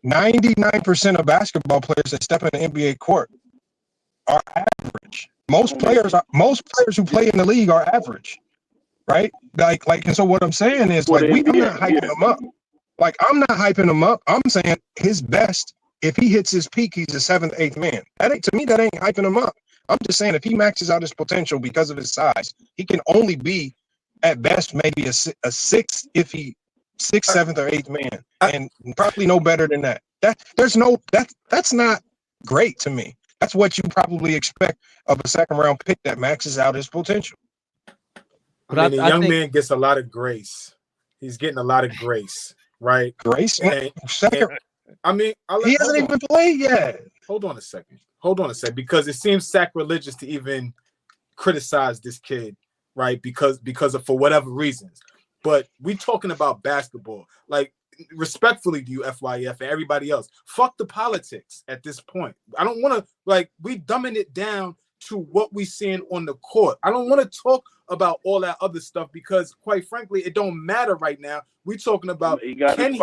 99% of basketball players that step in the NBA court are average. Most players who play in the league are average. Right? Like, and so what I'm saying is, like, I'm not hyping him up. Like, I'm not hyping him up. I'm saying his best, if he hits his peak, he's a 7th, 8th man. That ain't hyping him up. I'm just saying if he maxes out his potential because of his size, he can only be at best maybe a 6th, if he 6th, 7th, or 8th man, and probably no better than that. That's not great to me. That's what you probably expect of a 2nd round pick that maxes out his potential. But the young man gets a lot of grace. He's getting a lot of grace, right? Grace? He hasn't even played yet. Hold on a second, because it seems sacrilegious to even criticize this kid, right? Because of for whatever reasons. But we talking about basketball. Like, respectfully to you, FYF, and everybody else, fuck the politics at this point. I don't want to, we dumbing it down to what we seeing on the court. I don't want to talk about all that other stuff because, quite frankly, it don't matter right now. We're talking about can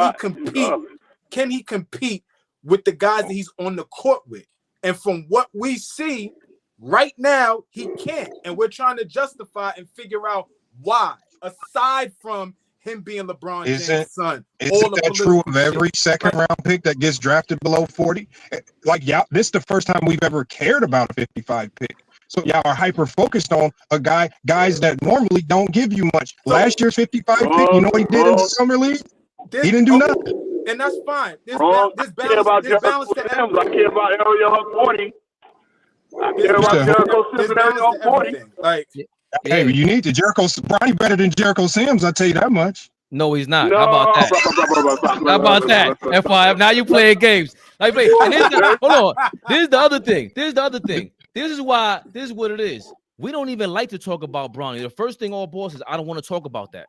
he compete with the guys that he's on the court with? And from what we see right now, he can't. And we're trying to justify and figure out why, aside from him being LeBron Isn't James' son. Isn't that true of every second round pick that gets drafted below 40? Like, yeah, this is the first time we've ever cared about a 55 pick. So y'all are hyper focused on guys that normally don't give you much. Last year's 55 pick, you know what he did in the summer league? He didn't do nothing. And that's fine. There's I care about there's Jericho balance to Sims. I care about Ariel Huck 40. I care about Jericho Sims and Ariel Huck 40. Like, hey, you need to Bronny better than Jericho Sims. I'll tell you that much. No, he's not. How about that? How about that? F5. Now you playing games. Like, and hold on. This is the other thing. This is what it is. We don't even like to talk about Bronny. The first thing AllBall says, I don't want to talk about that.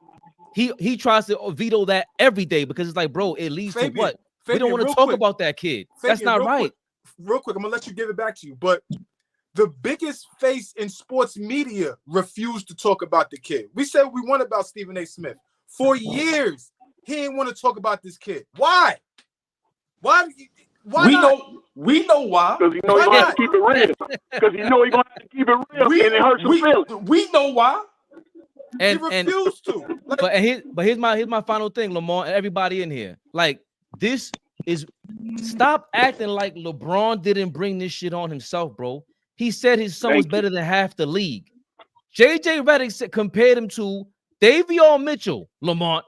He tries to veto that every day because it's like, bro, it leads to what? We don't want to talk about that kid. That's not right. Real quick, I'm gonna let you give it back to you. But the biggest face in sports media refused to talk about the kid. We said we want about Stephen A. Smith. For years, he didn't want to talk about this kid. Why? Why We know why. Because you know he's going to keep it real. Because you know he's going to keep it real, and it hurts his feelings. We know why. He refused to. But here's my final thing, Lamar, and everybody in here. Like, this is, stop acting like LeBron didn't bring this shit on himself, bro. He said his son was better than half the league. JJ Redick compared him to Davion Mitchell, Lamont.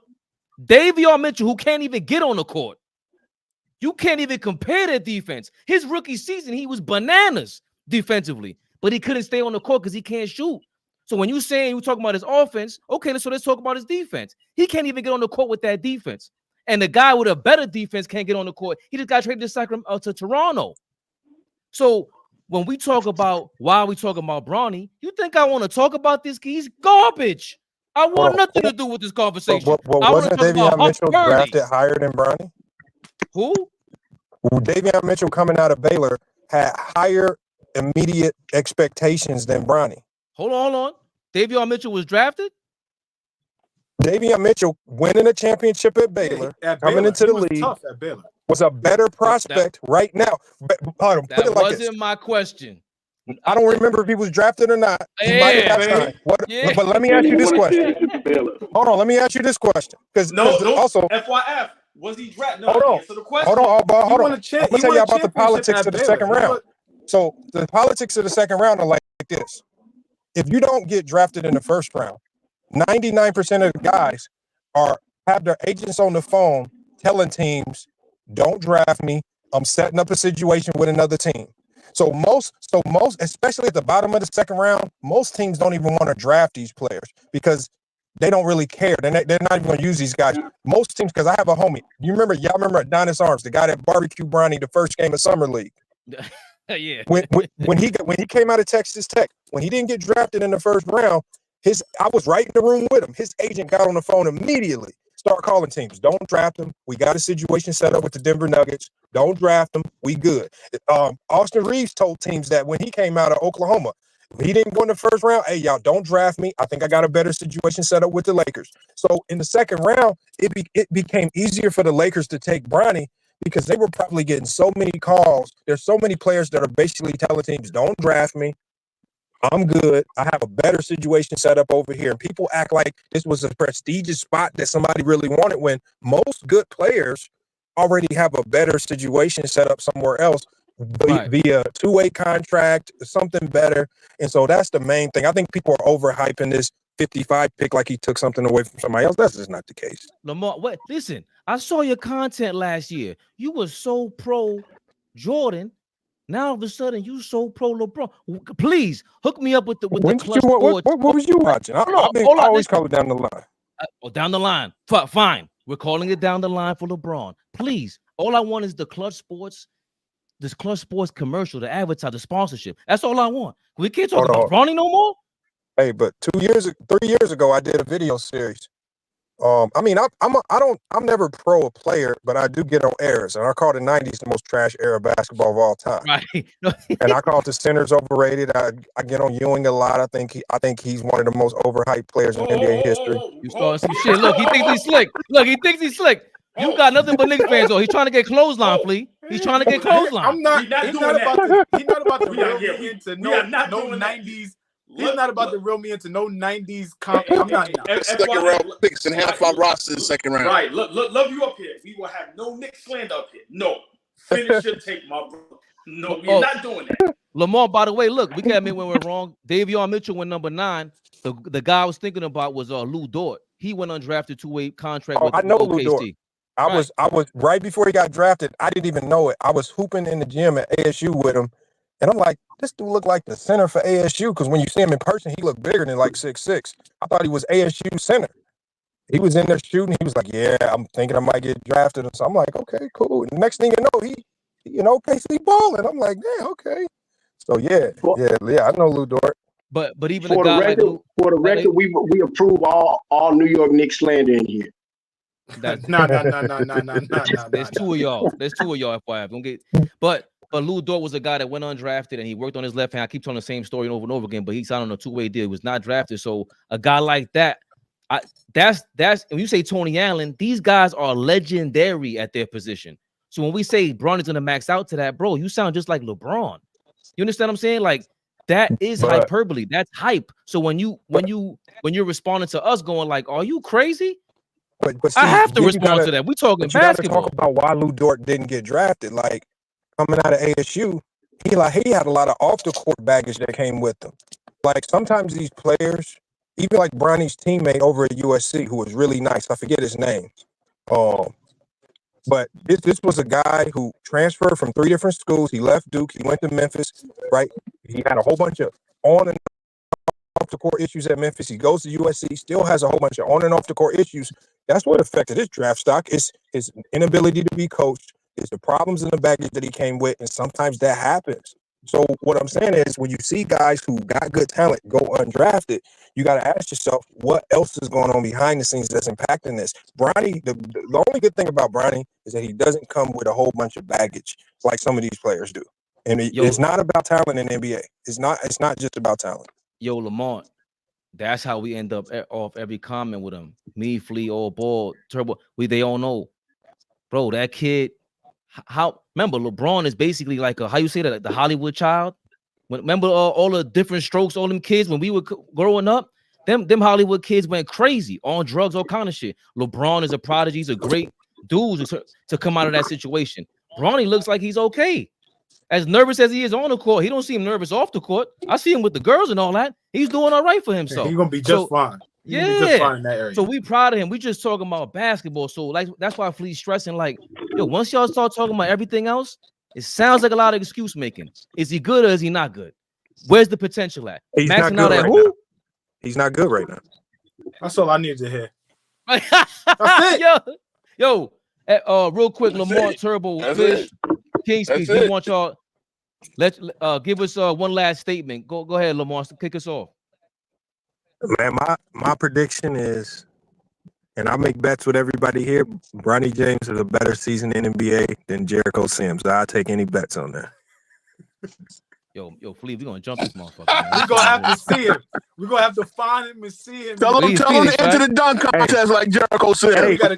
Davion Mitchell, who can't even get on the court. You can't even compare their defense. His rookie season, he was bananas defensively, but he couldn't stay on the court because he can't shoot. So when you talking about his offense, okay, so let's talk about his defense. He can't even get on the court with that defense. And the guy with a better defense can't get on the court. He just got traded to Toronto. So when we talk about why we talking about Bronny, you think I want to talk about this? He's garbage. I want nothing to do with this conversation. Wasn't Davion Mitchell drafted higher than Bronny? Who? Davion Mitchell coming out of Baylor had higher immediate expectations than Bronny. Hold on. Davion Mitchell was drafted? Davion Mitchell winning a championship at Baylor, coming into the league, tough at Baylor. Was a better prospect right now. That wasn't my question. I don't remember if he was drafted or not. He might have got time. But let me ask you this question. Hold on, let me ask you this question. Because also FYF, was he drafted? Hold on. Hold on. I'm gonna tell you about the politics of the second round. So the politics of the second round are like this. If you don't get drafted in the first round, 99% of the guys have their agents on the phone telling teams, don't draft me. I'm setting up a situation with another team. So most, especially at the bottom of the second round, most teams don't even want to draft these players because they don't really care. They're not even going to use these guys. Most teams, because I have a homie. Y'all remember Adonis Arms, the guy that barbecued Bronny the first game of Summer League. Yeah. When he came out of Texas Tech, when he didn't get drafted in the first round, I was right in the room with him. His agent got on the phone immediately. Start calling teams. Don't draft him. We got a situation set up with the Denver Nuggets. Don't draft him. We good. Austin Reeves told teams that when he came out of Oklahoma, he didn't go in the first round. Hey, y'all, don't draft me. I think I got a better situation set up with the Lakers. So in the second round, it became easier for the Lakers to take Bronny because they were probably getting so many calls. There's so many players that are basically telling teams, don't draft me. I'm good. I have a better situation set up over here. And people act like this was a prestigious spot that somebody really wanted when most good players already have a better situation set up somewhere else via two-way contract, something better. And so that's the main thing. I think people are overhyping this 55 pick like he took something away from somebody else. That's just not the case. Lamar, listen, I saw your content last year. You were so pro Jordan. Now all of a sudden you so pro LeBron. Please hook me up with the clutch sports. What was you watching? I've always call it down the line. Down the line. Fine. We're calling it down the line for LeBron. Please. All I want is the clutch sports, this clutch sports commercial, the advertise, the sponsorship. That's all I want. We can't talk about Bronny no more. Hey, but 3 years ago, I did a video series. I'm never pro a player, but I do get on airs, and I call the '90s the most trash era of basketball of all time. Right. And I call the centers overrated. I get on Ewing a lot. I think he's one of the most overhyped players in NBA history. You starting some shit. Look, he thinks he's slick. You got nothing but Knicks fans. He's trying to get clothesline, Flea. He's trying to get clothesline. He's not about to really get into no 90s He's not about to reel me into no 90s comp. I'm not. Second round picks and half our roster in the second round. Right. Love you up here. We will have no Nick slander up here. No. Finish your take, my brother. No, we're not doing that. Lamar, by the way, look, we can't admit when we're wrong. Davion Mitchell went number 9. The guy I was thinking about was Lou Dort. He went undrafted 2-way contract with I know OKC. Lou Dort. I was right before he got drafted. I didn't even know it. I was hooping in the gym at ASU with him, and I'm like, this dude looked like the center for ASU, because when you see him in person, he looked bigger than like 6'6". I thought he was ASU center. He was in there shooting. He was like, yeah, I'm thinking I might get drafted. So I'm like, okay, cool. And the next thing you know, he in OKC balling. I'm like, yeah, okay. So yeah, I know Lou Dort. But even for the record, we approve all New York Knicks slander in here. No. There's two of y'all. FYI. Don't get. But Lou Dort was a guy that went undrafted and he worked on his left hand. I keep telling the same story over and over again. But he signed on a 2-way deal. He was not drafted. So a guy like that, that's when you say Tony Allen, these guys are legendary at their position. So when we say Bronny's gonna max out to that, bro, you sound just like LeBron. You understand what I'm saying? Like that is hyperbole. That's hype. So when you're responding to us, going like, "Are you crazy?" But see, I have to respond to that. We talking basketball. Talk about why Lou Dort didn't get drafted. Like coming out of ASU, he had a lot of off the court baggage that came with him. Like sometimes these players, even like Bronny's teammate over at USC, who was really nice. I forget his name. But this was a guy who transferred from 3 different schools. He left Duke. He went to Memphis, right? He had a whole bunch of on and off the court issues at Memphis. He goes to USC, still has a whole bunch of on and off the court issues. That's what affected his draft stock. Is his inability to be coached. Is the problems in the baggage that he came with, and sometimes that happens. So what I'm saying is, when you see guys who got good talent go undrafted, you got to ask yourself, what else is going on behind the scenes that's impacting this? Bronny, the only good thing about Bronny is that he doesn't come with a whole bunch of baggage like some of these players do. And it's not about talent in the NBA. It's not just about talent. Yo, Lamont, that's how we end up off every comment with him. Me, Flea, AllBall, Turbo. They all know, bro. That kid. Remember, LeBron is basically like how you say that, like the Hollywood child. Remember all the different strokes, all them kids when we were growing up. Them Hollywood kids went crazy on drugs, all kind of shit. LeBron is a prodigy. He's a great dude to come out of that situation. Bronny looks like he's okay. As nervous as he is on the court, he don't seem nervous off the court. I see him with the girls and all that. He's doing all right for himself. He's gonna be just fine. Just fine in that area. So we proud of him. We just talking about basketball. So like that's why Flea's stressing. Like, yo, once y'all start talking about everything else, it sounds like a lot of excuse making. Is he good or is he not good? Where's the potential at? He's Maxing not good out at right who? now. He's not good right now. That's all I need to hear. That's it. Yo, real quick, Lamar, Turbo, Fish, King Speech. We want y'all. Let's give us one last statement. Go ahead, Lamar. Kick us off. Man, my prediction is, and I make bets with everybody here, Bronny James is a better season in NBA than Jericho Sims. I'll take any bets on that. Yo, Flea, we're gonna jump this motherfucker. We're gonna have to see him. We're gonna have to find him and see him. Tell him to enter the dunk contest like Jericho said. Hey,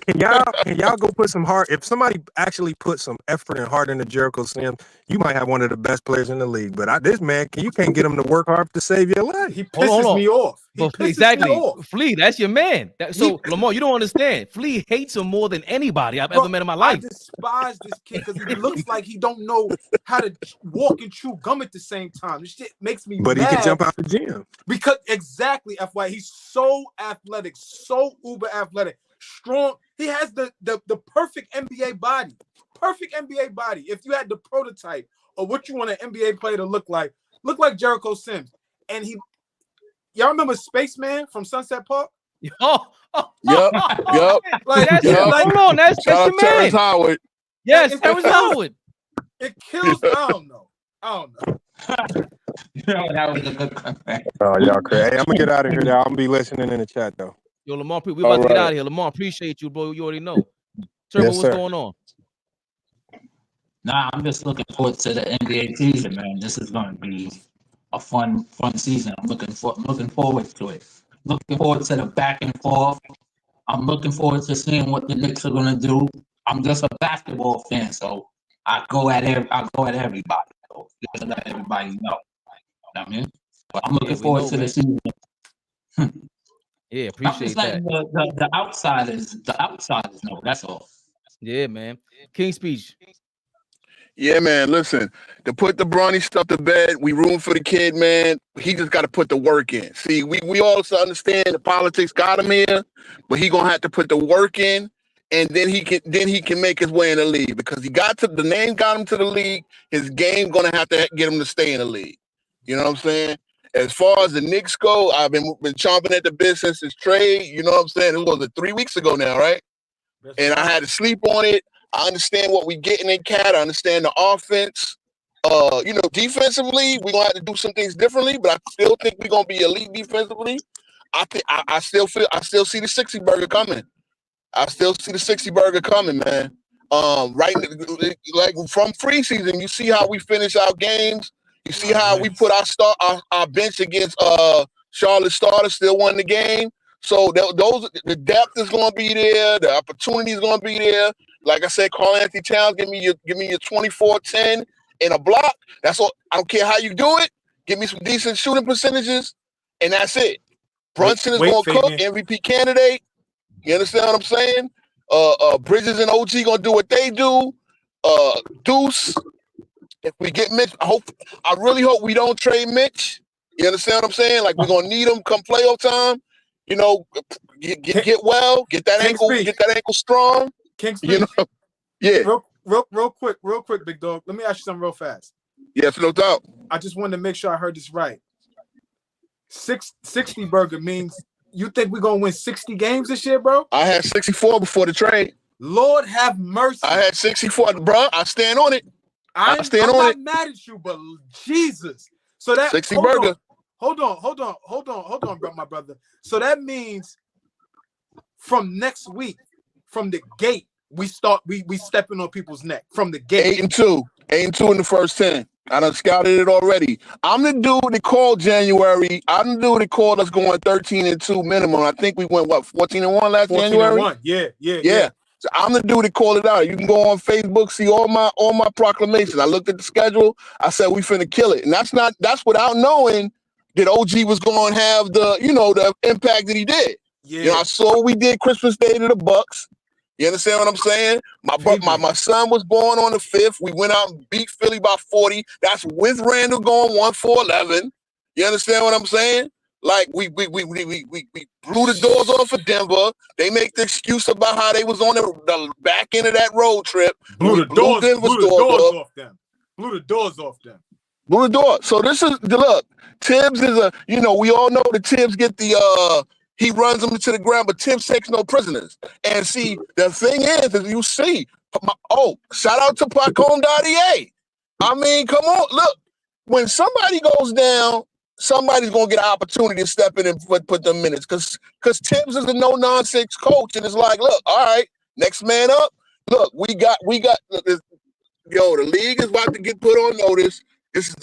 can y'all go put some heart? If somebody actually put some effort and heart into Jericho Sims, you might have one of the best players in the league. But this man, you can't get him to work hard to save your life. He pisses me off. Exactly. Flea, that's your man. Lamar, you don't understand. Flea hates him more than anybody I've ever met in my life. I despise this kid because he looks like he don't know how to walk and chew gum at the same time. This shit makes me mad. He can jump out the gym. Because exactly, FY, he's so athletic, so uber athletic, strong. He has the perfect NBA body. Perfect NBA body. If you had the prototype of what you want an NBA player to look like Jericho Sims. And y'all remember Spaceman from Sunset Park? Yep. Like hold on, that's your man. Howard. Yes, that was Howard. It kills. I don't know. That was a good comeback. Oh, y'all crazy. Hey, I'm gonna get out of here now. I'm gonna be listening in the chat though. Yo, Lamar, we about to get out of here. Lamar, appreciate you, bro. You already know. Turbo, what's going on? Nah, I'm just looking forward to the NBA season, man. This is going to be a fun season. I'm looking forward to it. Looking forward to the back and forth. I'm looking forward to seeing what the Knicks are going to do. I'm just a basketball fan, so I go at everybody. So just to let everybody know. You know what I mean? But I'm looking forward to the season. Yeah, I'm appreciate just that. letting the outsiders know. That's all. Yeah, man. King speech. Yeah, man. Listen, to put the Bronny stuff to bed, we room for the kid, man. He just got to put the work in. See, we also understand the politics got him here, but he gonna have to put the work in, and then he can make his way in the league because the name got him to the league. His game gonna have to get him to stay in the league. You know what I'm saying? As far as the Knicks go, I've been chomping at the bit since his trade. You know what I'm saying? It was 3 weeks ago now, right? And I had to sleep on it. I understand what we getting in Cat. I understand the offense. Defensively, we're gonna have to do some things differently, but I still think we're gonna be elite defensively. I still see the 60 burger coming. I still see the 60 burger coming, man. Right, like from preseason, you see how we finish our games. You see how we put our bench against Charlotte starters, still won the game. So the depth is going to be there. The opportunity is going to be there. Like I said, Karl Anthony Towns, give me your 24-10 in a block. That's all. I don't care how you do it. Give me some decent shooting percentages, and that's it. Brunson is going to cook, MVP candidate. You understand what I'm saying? Bridges and OG going to do what they do. Deuce, if we get Mitch, I really hope we don't trade Mitch. You understand what I'm saying? Like, we're going to need him come playoff time. You know, get well, get that ankle strong. King you know, yeah. Real quick, big dog. Let me ask you something real fast. Yes, no doubt. I just wanted to make sure I heard this right. 60 burger means you think we're gonna win 60 games this year, bro? I had 64 before the trade. Lord have mercy. I had 64, bro. I stand on it. I'm not mad at you, but Jesus. So that 60 burger. Hold on, bro, my brother. So that means from next week, from the gate, we stepping on people's neck from the gate. 8-2 in the first 10. I done scouted it already. I'm the dude that called January. I'm the dude that called us going 13-2 minimum. I think we went 14-1 last January. 14-1. Yeah. So I'm the dude that called it out. You can go on Facebook, see all my proclamations. I looked at the schedule. I said we finna kill it, and that's without knowing that OG was going to have the impact that he did. Yeah. I saw we did Christmas Day to the Bucks. You understand what I'm saying? My son was born on the 5th. We went out and beat Philly by 40. That's with Randall going 1-for-11. You understand what I'm saying? Like we blew the doors off of Denver. They make the excuse about how they was on the back end of that road trip. Blew the doors off them. Blew the door. So this is look. Tibbs is we all know that Tibbs get he runs them to the ground, but Tibbs takes no prisoners. And see, the thing is you see, shout out to Pacon.ea. I mean, come on, look, when somebody goes down, somebody's gonna get an opportunity to step in and put them minutes. Cause Tibbs is a no-nonsense coach, and it's like, look, all right, next man up. Look, we got the league is about to get put on notice. This is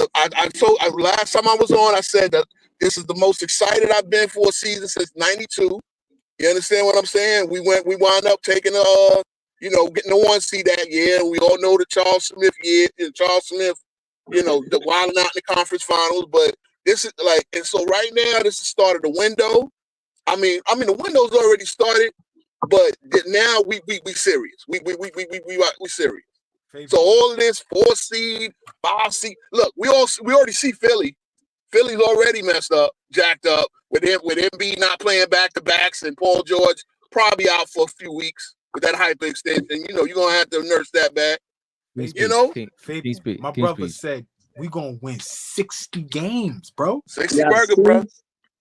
last time I was on, I said that this is the most excited I've been for a season since '92. You understand what I'm saying? We wound up taking getting the 1 seed that year. We all know the Charles Smith year, the wilding out in the conference finals. But this is and so right now this is the start of the window. I mean the window's already started, but now we serious. We serious. So all of this 4 seed, 5 seed. Look, we already see Philly. Philly's already messed up, jacked up with Embiid not playing back-to-backs and Paul George probably out for a few weeks with that hyperextension. You're gonna have to nurse that back. My brother said we're gonna win 60 games, bro. 60 burger, bro.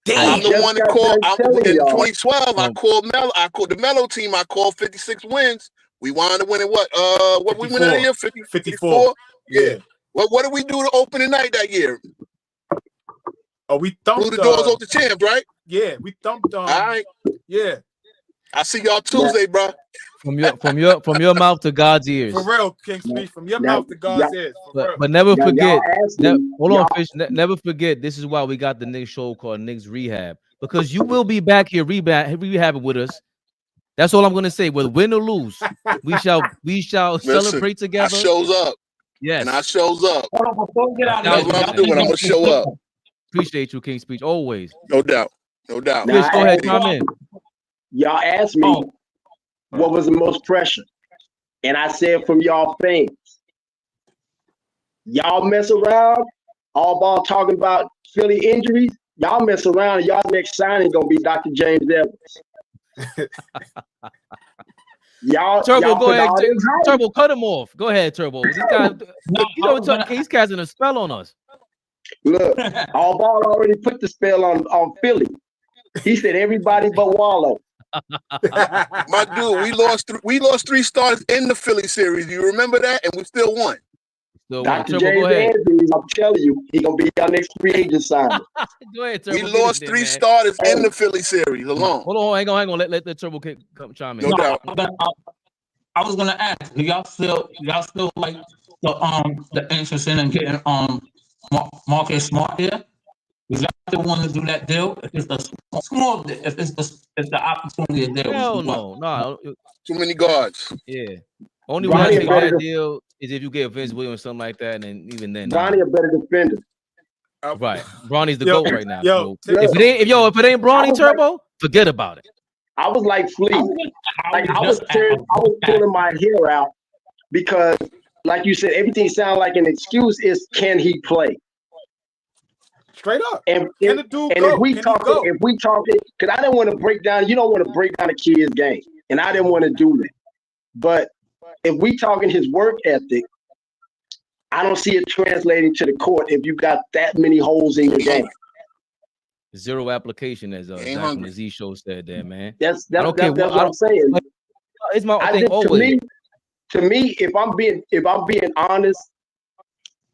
Damn. I'm the one that called in 2012. I called the Melo team. I called 56 wins. We wound up winning what? What 54. We win that year? 54. Yeah. Well, what did we do to open the night that year? Oh, we thumped blew the doors off the champ, right? Yeah, we thumped on. All right. Yeah. I see y'all Tuesday, bro. From your mouth to God's ears. For real, King Speech. From your mouth to God's ears. But never forget. Hold on, Fish. Never forget. This is why we got the Knicks show called Knicks Rehab, because you will be back here rehabbing with us. That's all I'm gonna say. Whether win or lose, we shall celebrate together. I shows up. Yes, and I shows up. Hold on, before we get out That's what I'm doing. I'm gonna show up. Appreciate you, King Speech, always. No doubt. No doubt. Now, Rich, go ahead, chime in. y'all asked me what was the most pressure, and I said from y'all fans. Y'all mess around, AllBall talking about Philly injuries. Y'all mess around, and y'all next signing gonna be Dr. James Evans. Y'all, Turbo, y'all go put ahead. all this hype. Turbo, cut him off. Go ahead, Turbo. These guys, he's casting a spell on us. Look, AllBall already put the spell on Philly. He said everybody but Wallow. My dude, we lost 3 starters in the Philly series. You remember that? And we still won. Dr. James Evans, I'm telling you, he gonna be our next free agent signing. Go ahead, Turbo. We lost 3 starters in the Philly series alone. Hold on, hang on. Let the Turbo come chime in. No doubt. I was gonna ask, do y'all still like the interest in getting Marcus Smart here? Is y'all still want to do that deal? If it's the small, if the opportunity is there. Hell no. Too many guards. Yeah. Only way I take that deal is if you get Vince Williams or something like that, and even then, Bronny a better defender. Right. Bronny's the GOAT right now. Yo, so if it ain't Bronny, Turbo, forget about it. I was like Flea. I was pulling my hair out because, like you said, everything sounds like an excuse. Is can he play? Straight up. And can the dude and go? if we talking, because I didn't want to break down. You don't want to break down a kid's game, and I didn't want to do that. But if we talking his work ethic, I don't see it translating to the court if you got that many holes in your game. Zero application, as Zach from the Z Show said there, man. That's what I'm saying. It's my thing always. To me, if I'm being honest,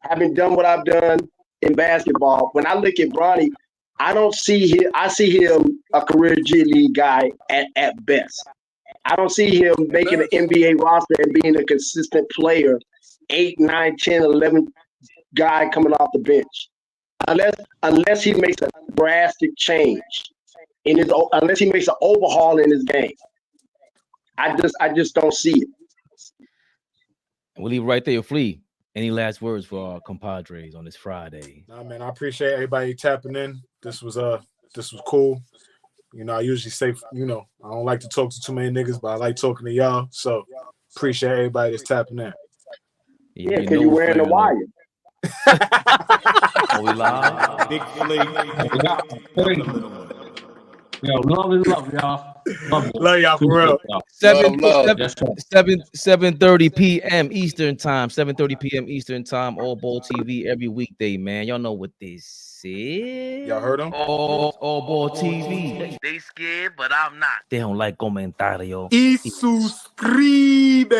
having done what I've done in basketball, when I look at Bronny, I don't see him. I see him a career G League guy at best. I don't see him making an NBA roster and being a consistent player, 8, 9, 10, 11 guy coming off the bench. Unless he makes a drastic change unless he makes an overhaul in his game. I just don't see it. We'll leave right there, Flea. Any last words for our compadres on this Friday? Nah, man, I appreciate everybody tapping in. This was cool. You know, I usually say, I don't like to talk to too many niggas, but I like talking to y'all. So appreciate everybody that's tapping in. Yeah, because you're wearing the wire. Are we live? Big Flea. Yo, love is love, y'all. Love y'all for real. 7:30 p.m. Eastern time. 7:30 p.m. Eastern time. AllBall TV every weekday, man. Y'all know what this is. Y'all heard them? AllBall TV. They scared, but I'm not. They don't like comentario. Y suscribe.